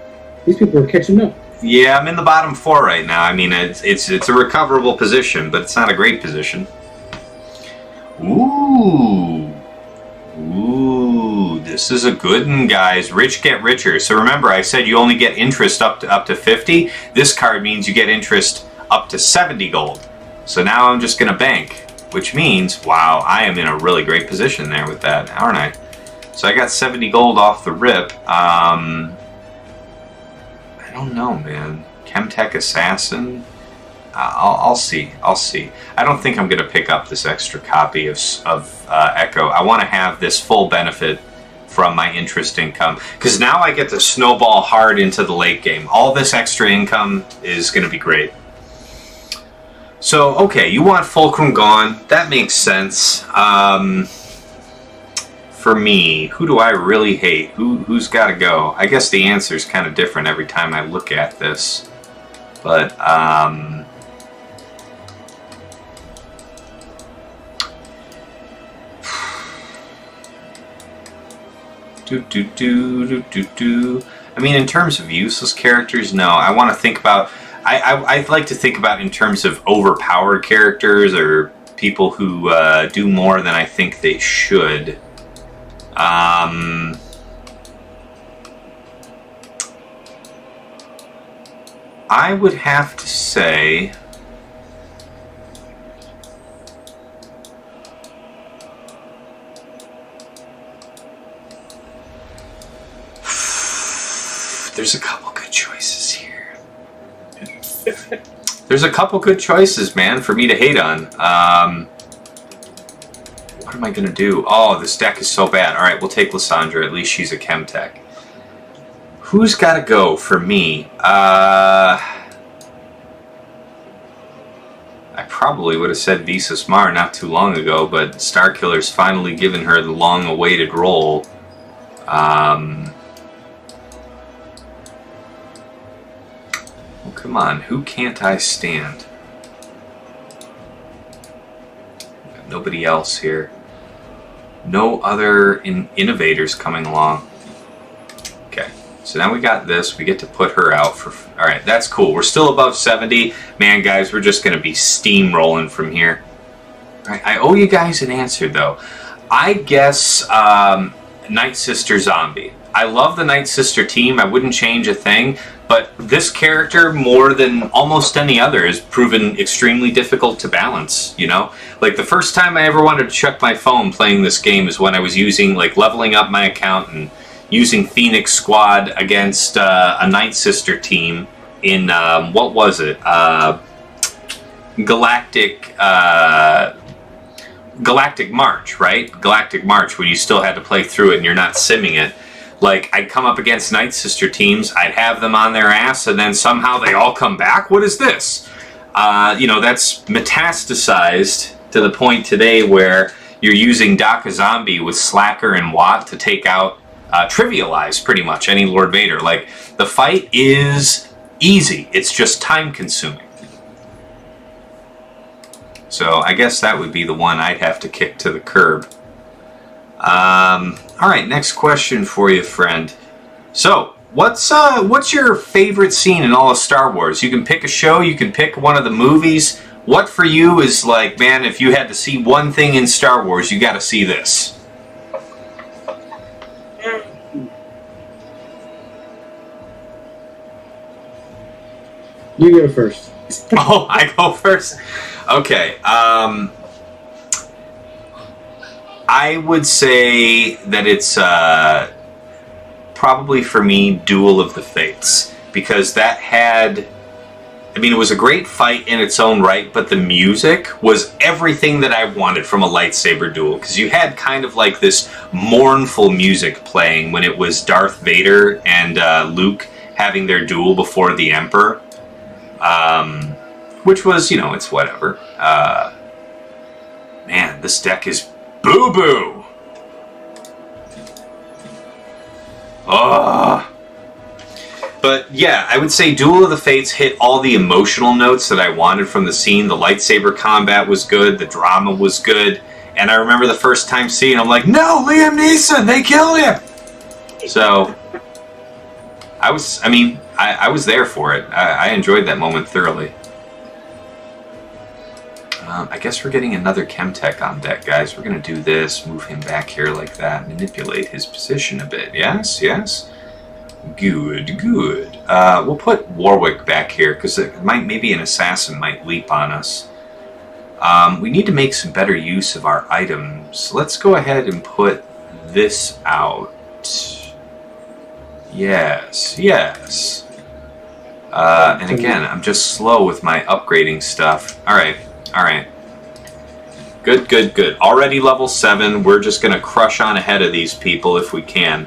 These people are catching up. Yeah, I'm in the bottom 4 right now. I mean, it's a recoverable position, but it's not a great position. Ooh, this is a good one, guys. Rich get richer. So remember, I said you only get interest up to 50. This card means you get interest up to 70 gold. So now I'm just going to bank, which means, wow, I am in a really great position there with that, aren't I? So I got 70 gold off the rip. I don't know, man. Chemtech Assassin? I'll see. I don't think I'm going to pick up this extra copy of Echo. I want to have this full benefit from my interest income, because now I get to snowball hard into the late game. All this extra income is going to be great. So, okay, you want Fulcrum gone. That makes sense. For me, who do I really hate? Who's got to go? I guess the answer is kind of different every time I look at this. But, I mean, in terms of useless characters, no. I want to think about... I'd like to think about in terms of overpowered characters or people who do more than I think they should. I would have to say... There's a couple good choices here. There's a couple good choices, man, for me to hate on. What am I going to do? Oh, this deck is so bad. All right, we'll take Lysandra. At least she's a chem tech. Who's got to go for me? I probably would have said Visas Mar not too long ago, but Starkiller's finally given her the long-awaited role. Well, come on, who can't I stand? Nobody else here. No other innovators coming along. Okay, so now we got this. We get to put her out for... All right, that's cool. We're still above 70. Man, guys, we're just going to be steamrolling from here. All right, I owe you guys an answer, though. I guess Night Sister Zombie. I love the Night Sister team. I wouldn't change a thing. But this character, more than almost any other, has proven extremely difficult to balance, you know? Like, the first time I ever wanted to check my phone playing this game is when I was using, like, leveling up my account and using Phoenix Squad against a Night Sister team in, what was it? Galactic March, right? Galactic March, when you still had to play through it and you're not simming it. Like, I'd come up against Night Sister teams, I'd have them on their ass, and then somehow they all come back? What is this? You know, that's metastasized to the point today where you're using Daka Zombie with Slacker and Watt to take out, trivialize pretty much any Lord Vader. Like, the fight is easy, it's just time-consuming. So, I guess that would be the one I'd have to kick to the curb. Alright, next question for you, friend. So, what's your favorite scene in all of Star Wars? You can pick a show, you can pick one of the movies. What for you is like, man, if you had to see one thing in Star Wars, you gotta see this? You go first. Oh, I go first? Okay, I would say that it's probably for me Duel of the Fates, because that had, I mean, it was a great fight in its own right, but the music was everything that I wanted from a lightsaber duel, because you had kind of like this mournful music playing when it was Darth Vader and Luke having their duel before the Emperor, which was, you know, it's whatever. Man, this deck is boo-boo! Oh. But yeah, I would say Duel of the Fates hit all the emotional notes that I wanted from the scene. The lightsaber combat was good, the drama was good, and I remember the first time seeing, I'm like, no, Liam Neeson, they killed him! So, I was there for it. I enjoyed that moment thoroughly. I guess we're getting another Chemtech on deck, guys. We're going to do this, move him back here like that, manipulate his position a bit. Yes, yes? Good, good. We'll put Warwick back here, because maybe an assassin might leap on us. We need to make some better use of our items. Let's go ahead and put this out. Yes, yes. And again, I'm just slow with my upgrading stuff. Alright. Alright. Good, good, good. Already level 7. We're just going to crush on ahead of these people if we can.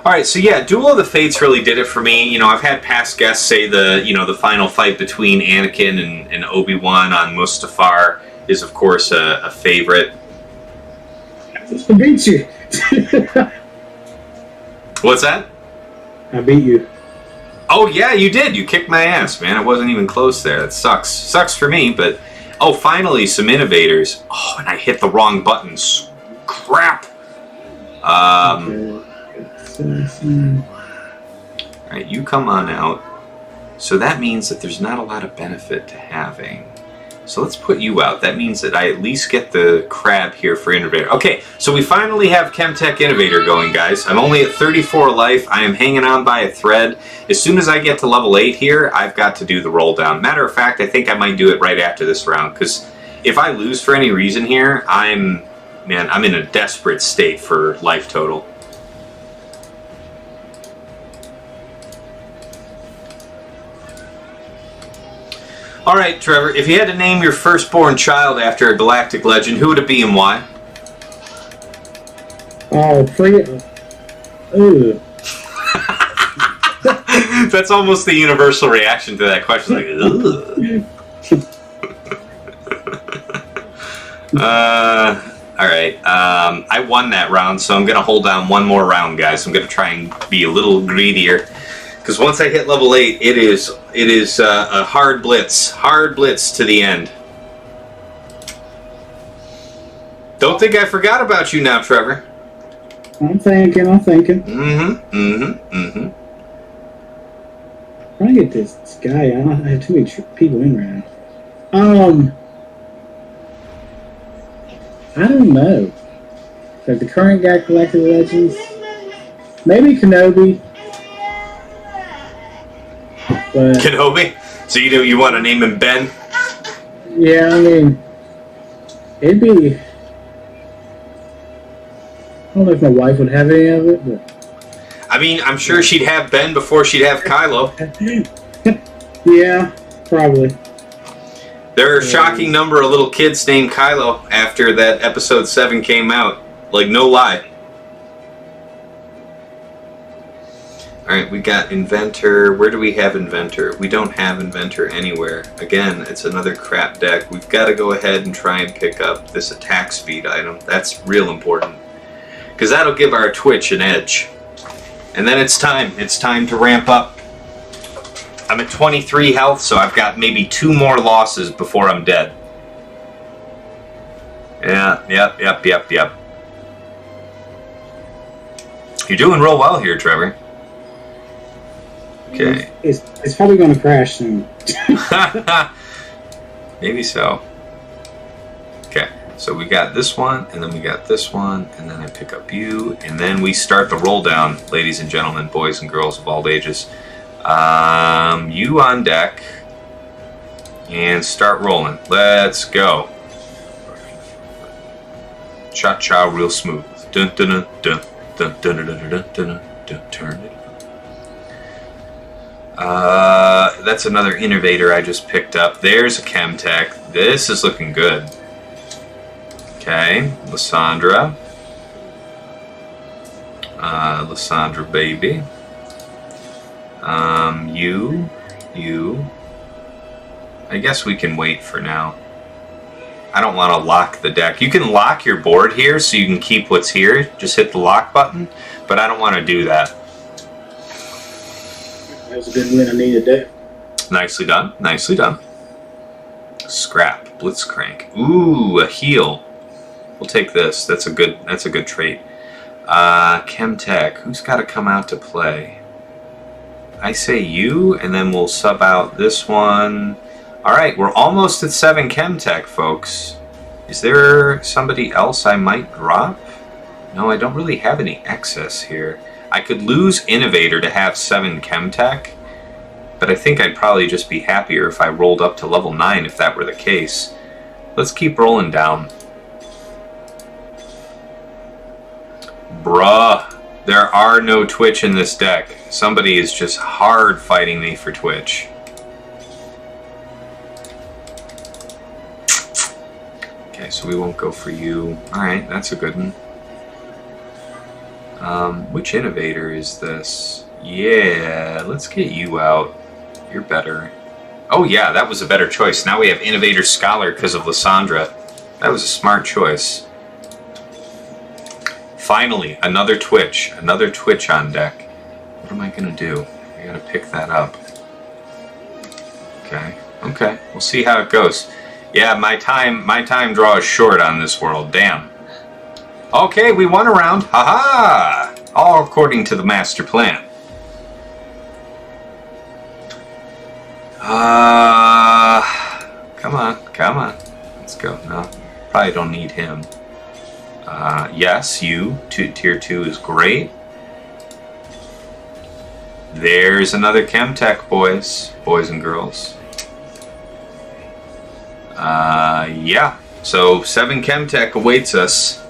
Alright, so yeah, Duel of the Fates really did it for me. You know, I've had past guests say the final fight between Anakin and Obi-Wan on Mustafar is, of course, a favorite. I beat you. What's that? I beat you. Oh, yeah, you did. You kicked my ass, man. It wasn't even close there. That sucks. Sucks for me, but... Oh, finally, some innovators. Oh, and I hit the wrong buttons. Crap. Alright, you come on out. So that means that there's not a lot of benefit to having. So let's put you out. That means that I at least get the crab here for Innovator. Okay, so we finally have Chemtech Innovator going, guys. I'm only at 34 life. I am hanging on by a thread. As soon as I get to level 8 here, I've got to do the roll down. Matter of fact, I think I might do it right after this round, because if I lose for any reason here, I'm in a desperate state for life total. Alright, Trevor, if you had to name your firstborn child after a galactic legend, who would it be and why? Oh, free. Ooh. That's almost the universal reaction to that question. Like, all right. I won that round, so I'm going to hold on one more round, guys. I'm going to try and be a little greedier. Because once I hit level 8, it is a hard blitz. Hard blitz to the end. Don't think I forgot about you now, Trevor. I'm thinking. Trying to get this guy. I have too many people in right now. I don't know. Like the current guy collected legends. Maybe Kenobi. But Kenobi? So you want to name him Ben? yeah, I mean, it'd be. I don't know if my wife would have any of it, but. I mean, I'm sure she'd have Ben before she'd have Kylo. Yeah, probably. There are a shocking number of little kids named Kylo after that episode 7 came out. Like, no lie. Alright, we got Inventor. Where do we have Inventor? We don't have Inventor anywhere. Again, it's another crap deck. We've got to go ahead and try and pick up this attack speed item. That's real important. Because that'll give our Twitch an edge. And then it's time. It's time to ramp up. I'm at 23 health, so I've got maybe 2 more losses before I'm dead. Yeah, yep. You're doing real well here, Trevor. Okay. It's probably going to crash soon. Maybe so. Okay, so we got this one, and then we got this one, and then I pick up you, and then we start the roll down, ladies and gentlemen, boys and girls of all ages. You on deck, and start rolling. Let's go. Cha-cha real smooth. Dun dun dun dun dun dun dun dun dun dun. Turn it. That's another innovator I just picked up. There's a Chemtech. This is looking good. Okay, Lysandra. Lysandra baby. You. I guess we can wait for now. I don't want to lock the deck. You can lock your board here so you can keep what's here. Just hit the lock button, but I don't want to do that. That was a good win. I needed that. Nicely done. Nicely done. Scrap. Blitzcrank. Ooh, a heal. We'll take this. That's a good trait. Chemtech. Who's got to come out to play? I say you, and then we'll sub out this one. Alright, we're almost at 7 Chemtech, folks. Is there somebody else I might drop? No, I don't really have any excess here. I could lose Innovator to have 7 Chemtech, but I think I'd probably just be happier if I rolled up to level 9 if that were the case. Let's keep rolling down. Bruh. There are no Twitch in this deck. Somebody is just hard fighting me for Twitch. Okay, so we won't go for you. Alright, that's a good one. Which innovator is this? Yeah, let's get you out. You're better. Oh yeah, that was a better choice. Now we have Innovator Scholar because of Lysandra. That was a smart choice. Finally, another Twitch on deck. What am I gonna do? I gotta pick that up. Okay, we'll see how it goes. Yeah, my time draw is short on this world. Damn. Okay, we won a round. Haha! All according to the master plan. Come on. Let's go. No, probably don't need him. Yes, you. Tier 2 is great. There's another Chemtech, boys and girls. Yeah. So 7 Chemtech awaits us.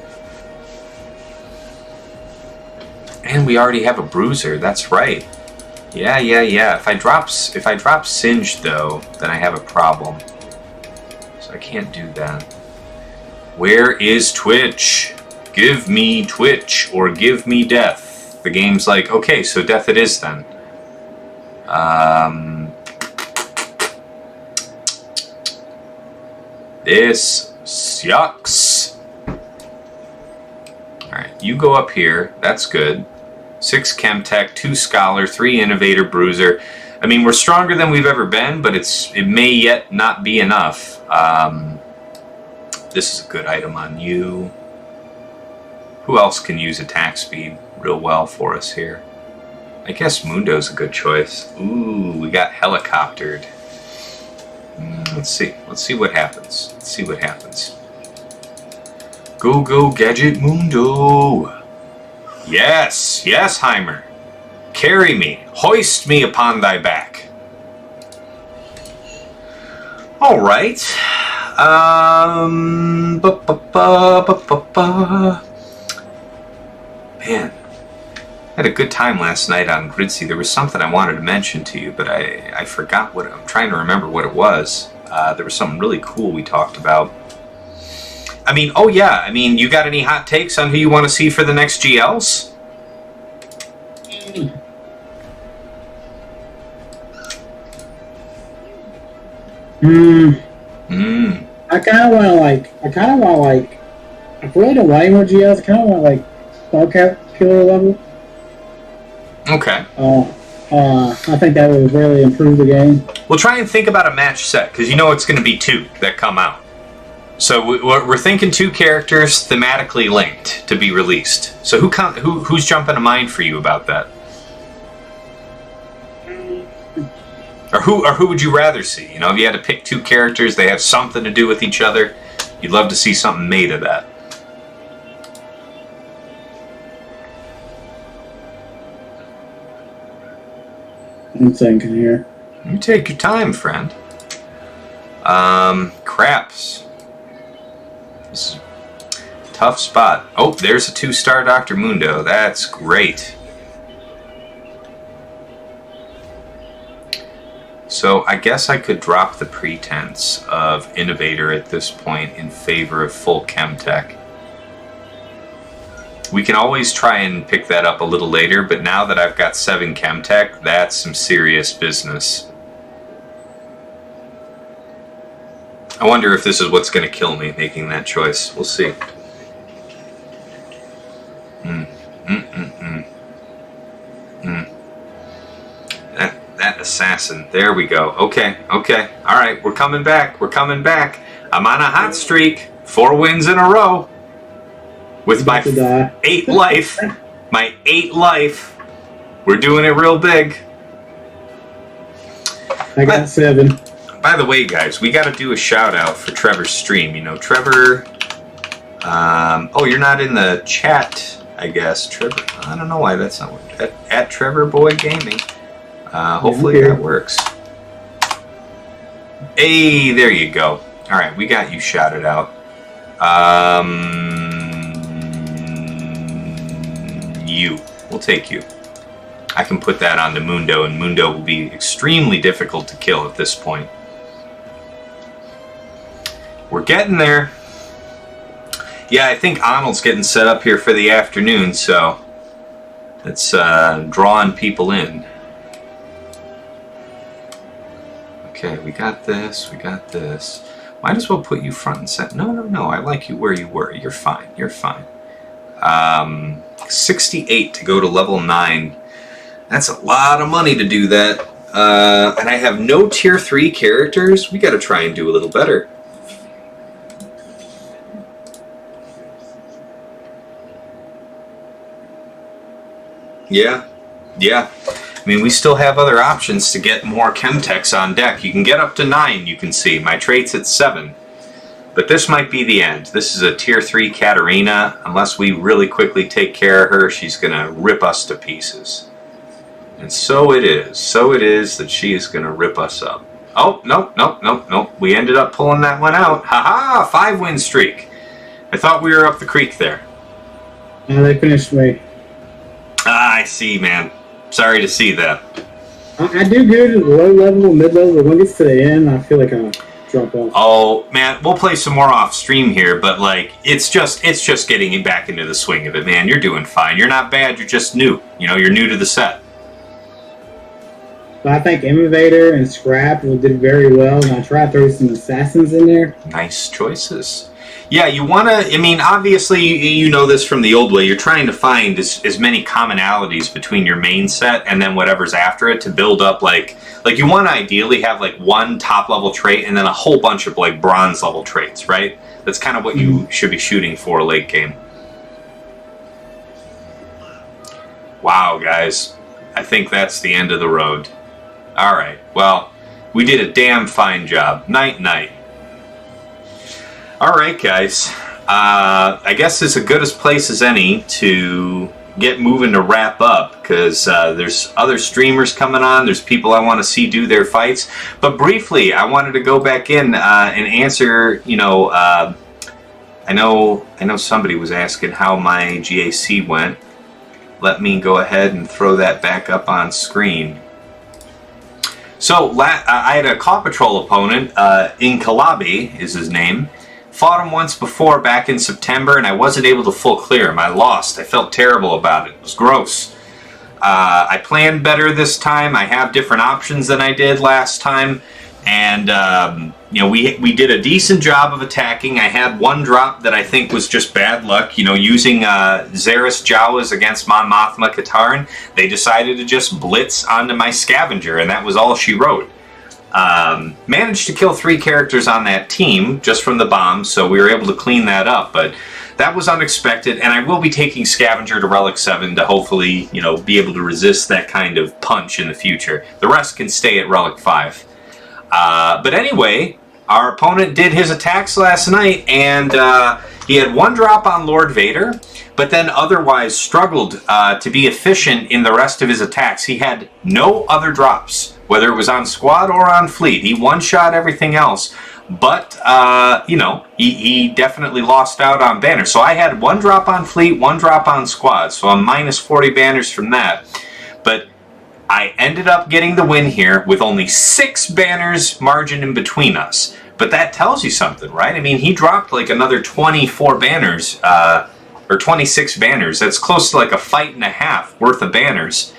And we already have a bruiser, that's right. Yeah. If I drop Singed though, then I have a problem. So I can't do that. Where is Twitch? Give me Twitch or give me death. The game's like, okay, so death it is then. This sucks. Alright, you go up here. That's good. 6 Chemtech, 2 Scholar, 3 Innovator Bruiser. I mean, we're stronger than we've ever been, but it may yet not be enough. This is a good item on you. Who else can use attack speed real well for us here? I guess Mundo's a good choice. Ooh, we got helicoptered. Let's see. Let's see what happens. Let's see what happens. Go, go, Gadget Mundo. Yes, yes, Heimer. Carry me. Hoist me upon thy back. All right. Man, I had a good time last night on Gridsea. There was something I wanted to mention to you, but I forgot what. I'm trying to remember what it was. There was something really cool we talked about. I mean, oh yeah. I mean, you got any hot takes on who you want to see for the next GLs? I kind of want I really don't want any more GLs. I kind of want Star Killer level. Okay. I think that would really improve the game. We'll try and think about a match set, because you know it's going to be 2 that come out. So we're thinking 2 characters thematically linked to be released. So who's jumping to mind for you about that? Or who would you rather see? You know, if you had to pick 2 characters, they have something to do with each other. You'd love to see something made of that. I'm thinking here. You take your time, friend. Craps. This is a tough spot. Oh, there's a 2-star Dr. Mundo. That's great. So I guess I could drop the pretense of Innovator at this point in favor of full Chemtech. We can always try and pick that up a little later, but now that I've got 7 Chemtech, that's some serious business. I wonder if this is what's going to kill me, making that choice. We'll see. That assassin. There we go. Okay. Alright, we're coming back. I'm on a hot streak. 4 wins in a row. With my 8 life. My 8 life. We're doing it real big. I got 7. By the way, guys, we got to do a shout out for Trevor's stream. You know, Trevor. Oh, you're not in the chat, I guess. Trevor. I don't know why that's not what. At Trevorboigaming. Hopefully that works. Hey, there you go. All right, we got you shouted out. We'll take you. I can put that onto Mundo, and Mundo will be extremely difficult to kill at this point. We're getting there. Yeah, I think Arnold's getting set up here for the afternoon, so it's drawing people in. Okay, we got this. Might as well put you front and center. No. I like you where you were. You're fine. 68 to go to level 9. That's a lot of money to do that. And I have no tier 3 characters. We got to try and do a little better. Yeah. I mean, we still have other options to get more Chemtechs on deck. You can get up to 9, you can see. My trait's at 7. But this might be the end. This is a tier 3 Katarina. Unless we really quickly take care of her, she's going to rip us to pieces. And so it is. So it is that she is going to rip us up. Oh, nope. We ended up pulling that one out. Ha-ha! 5-win streak. I thought we were up the creek there. No, they finished me. I see, man. Sorry to see that. I do good at the low level, mid level, but when it gets to the end, I feel like I drop off. Oh man, we'll play some more off stream here, but like it's just getting back into the swing of it, man. You're doing fine. You're not bad. You're just new. You know, you're new to the set. But I think Innovator and Scrap did very well, and I tried to throw some Assassins in there. Nice choices. Yeah, you want to, I mean, obviously, you know this from the old way. You're trying to find as many commonalities between your main set and then whatever's after it to build up, like you want to ideally have, like, one top-level trait and then a whole bunch of, like, bronze-level traits, right? That's kind of what you should be shooting for late game. Wow, guys. I think that's the end of the road. All right, well, we did a damn fine job. Night-night. All right, guys. I guess it's as good a place as any to get moving to wrap up because there's other streamers coming on. There's people I want to see do their fights. But briefly, I wanted to go back in and answer. You know, I know somebody was asking how my GAC went. Let me go ahead and throw that back up on screen. So I had a Claw Patrol opponent. Inkalabi is his name. Fought him once before back in September, and I wasn't able to full clear him. I lost. I felt terrible about it. It was gross. I planned better this time. I have different options than I did last time, and you know, we did a decent job of attacking. I had one drop that I think was just bad luck. You know, using Xeris Jawas against Mon Mothma Katarn, they decided to just blitz onto my scavenger, and that was all she wrote. Managed to kill 3 characters on that team just from the bombs, so we were able to clean that up, but that was unexpected, and I will be taking Scavenger to Relic 7 to hopefully, you know, be able to resist that kind of punch in the future. The rest can stay at Relic 5. But anyway, our opponent did his attacks last night, and he had one drop on Lord Vader, but then otherwise struggled to be efficient in the rest of his attacks. He had no other drops, whether it was on squad or on fleet. He one-shot everything else, but, you know, he definitely lost out on banners. So I had one drop on fleet, one drop on squad, so I'm minus 40 banners from that. But I ended up getting the win here with only 6 banners margin in between us. But that tells you something, right? I mean, he dropped like another 24 banners, or 26 banners. That's close to like a fight and a half worth of banners.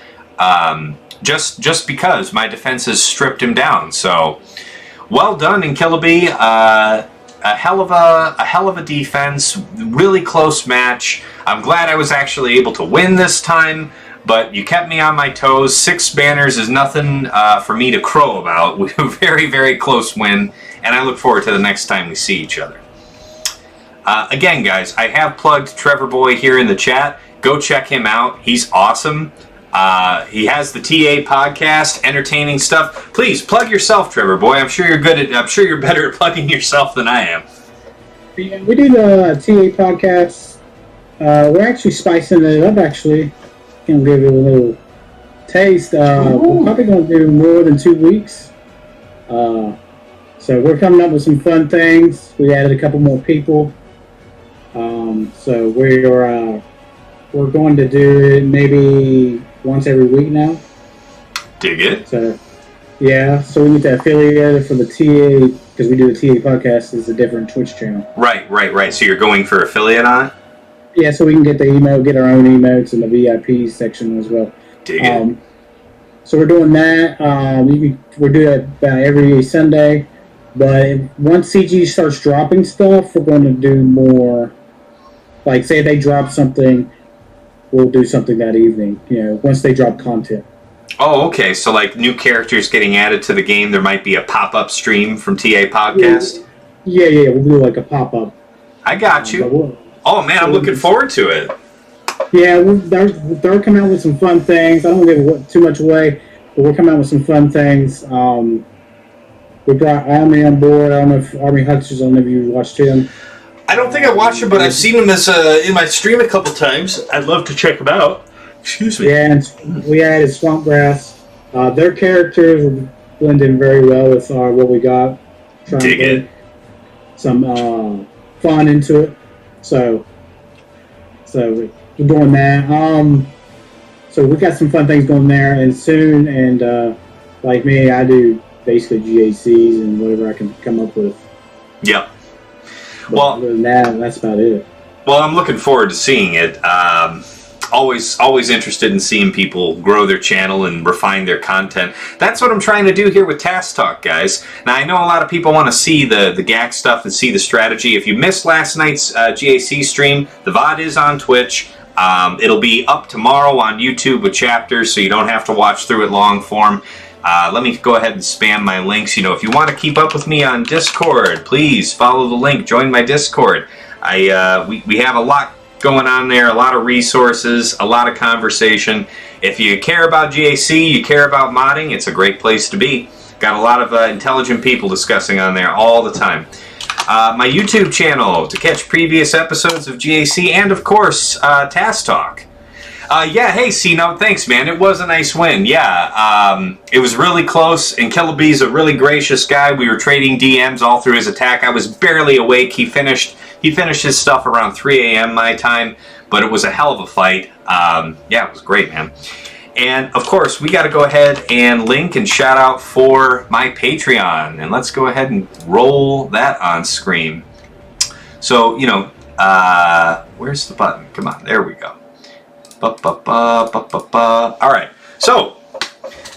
Just because my defenses stripped him down. So, well done, Inkillaby. A hell of a defense. Really close match. I'm glad I was actually able to win this time. But you kept me on my toes. 6 banners is nothing for me to crow about. We have a very, very close win, and I look forward to the next time we see each other. Again, guys, I have plugged Trevor Boy here in the chat. Go check him out. He's awesome. He has the TA podcast, entertaining stuff. Please plug yourself, Trevor Boy. I'm sure you're good at. I'm sure you're better at plugging yourself than I am. Yeah, we do the TA podcast. We're actually spicing it up. Actually, gonna give it a little taste. We're probably gonna do more than 2 weeks. So we're coming up with some fun things. We added a couple more people. So we're going to do it maybe once every week now. Dig it. So, yeah. So we need to affiliate it for the TA, because we do the TA podcast. It's a different Twitch channel. Right. So you're going for affiliate on it? Yeah, so we can get the email, get our own emotes in the VIP section as well. Dig it. So we're doing that. We're doing it about every Sunday. But once CG starts dropping stuff, we're going to do more. Like, say they drop something, we'll do something that evening. You know, once they drop content. Oh, okay. So, like, new characters getting added to the game, there might be a pop-up stream from TA Podcast? Yeah. We'll do, like, a pop-up. I got you. Oh, man, I'm looking forward to it. Yeah, they're coming out with some fun things. I don't give too much away, but we're coming out with some fun things. We brought Army on board. I don't know if Army Hutchins, I don't know if you watched him. I don't think I watched him, but I've seen him as in my stream a couple times. I'd love to check him out. Excuse me. Yeah, and we added Swampgrass. Their characters blend in very well with what we got. Trying Dig to it. Some fun into it. So we're doing that. So we got some fun things going there, and soon. And like me, I do basically GACs and whatever I can come up with. Yep. But Well, other than that, that's about it. Well, I'm looking forward to seeing it. Always interested in seeing people grow their channel and refine their content. That's what I'm trying to do here with Tass Talk, guys. Now, I know a lot of people want to see the GAC stuff and see the strategy. If you missed last night's GAC stream, the VOD is on Twitch. It'll be up tomorrow on YouTube with chapters, so you don't have to watch through it long form. Let me go ahead and spam my links. You know, if you want to keep up with me on Discord, please follow the link. Join my Discord. We have a lot going on there, a lot of resources, a lot of conversation. If you care about GAC, you care about modding, it's a great place to be. Got a lot of intelligent people discussing on there all the time. My YouTube channel to catch previous episodes of GAC, and of course, Tass Talk. Yeah, hey, C-Note, thanks, man. It was a nice win. Yeah, it was really close, and Killabee's a really gracious guy. We were trading DMs all through his attack. I was barely awake. He finished his stuff around 3 a.m. my time, but it was a hell of a fight. Yeah, it was great, man. And, of course, we got to go ahead and link and shout out for my Patreon. And let's go ahead and roll that on screen. So, you know, where's the button? Come on, there we go. All right, so,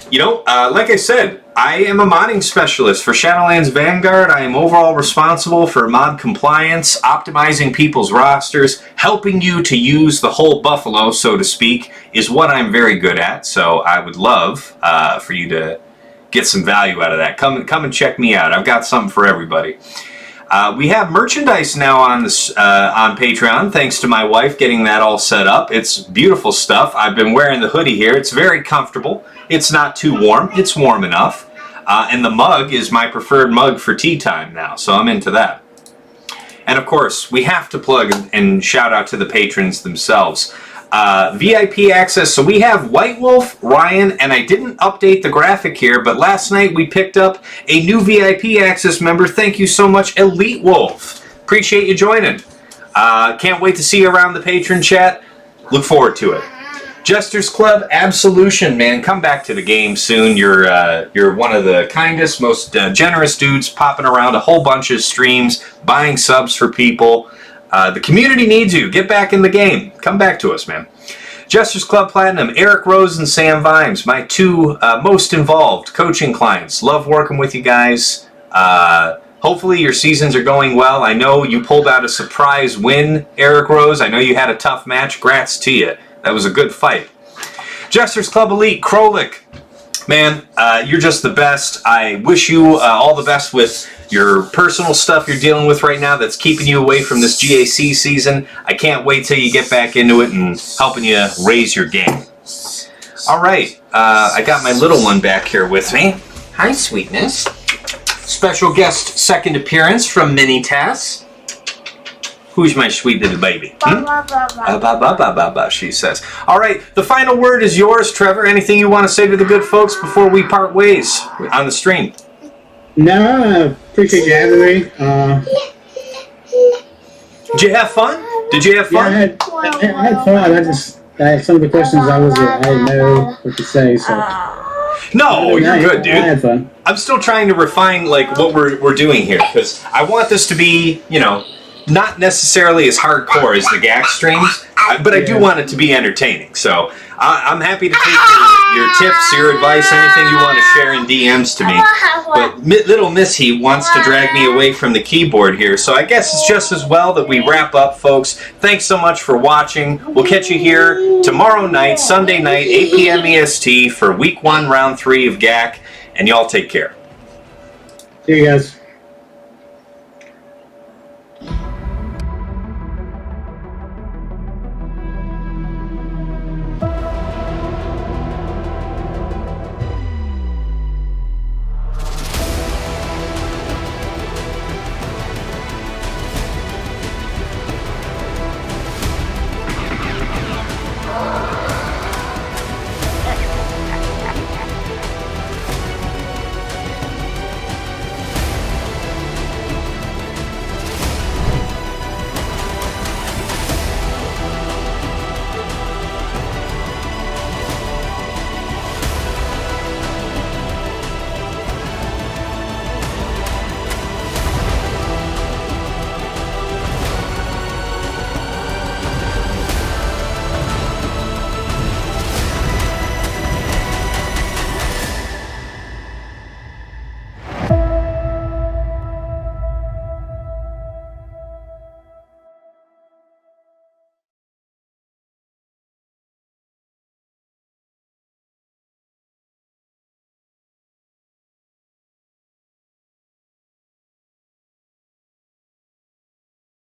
you know, like I said, I am a modding specialist for Shadowlands Vanguard. I am overall responsible for mod compliance, optimizing people's rosters, helping you to use the whole buffalo, so to speak, is what I'm very good at. So I would love for you to get some value out of that. Come and check me out. I've got something for everybody. We have merchandise now on Patreon, thanks to my wife getting that all set up. It's beautiful stuff. I've been wearing the hoodie here. It's very comfortable. It's not too warm. It's warm enough. And the mug is my preferred mug for tea time now, so I'm into that. And of course, we have to plug and shout out to the patrons themselves. VIP access, so we have White Wolf, Ryan, and I didn't update the graphic here, but last night we picked up a new VIP access member. Thank you so much, Elite Wolf. Appreciate you joining. Can't wait to see you around the patron chat. Look forward to it. Jesters Club, Absolution, man, come back to the game soon. You're one of the kindest, most generous dudes, popping around a whole bunch of streams, buying subs for people. The community needs you. Get back in the game. Come back to us, man. Jesters Club Platinum, Eric Rose and Sam Vimes, my two most involved coaching clients. Love working with you guys. Hopefully your seasons are going well. I know you pulled out a surprise win, Eric Rose. I know you had a tough match. Grats to you. That was a good fight. Jesters Club Elite, Krolik. Man, you're just the best. I wish you all the best with your personal stuff you're dealing with right now that's keeping you away from this GAC season. I can't wait till you get back into it and helping you raise your game. All right, I got my little one back here with me. Hi, sweetness. Special guest second appearance from Mini Tass. Who's my sweet little baby? She says. All right, the final word is yours, Trevor. Anything you want to say to the good folks before we part ways on the stream? No, I appreciate you having me. Did you have fun? Yeah, I had fun. Some of the questions I didn't know what to say. So. No, you're good, dude. I had fun. I'm still trying to refine like what we're doing here because I want this to be, you know, not necessarily as hardcore as the GAC streams, but I do want it to be entertaining. So I'm happy to take your tips, your advice, anything you want to share in DMs to me. But little Missy wants to drag me away from the keyboard here, so I guess it's just as well that we wrap up, folks. Thanks so much for watching. We'll catch you here tomorrow night, Sunday night, 8 p.m. EST for Week 1, Round 3 of GAC, and y'all take care. See you guys.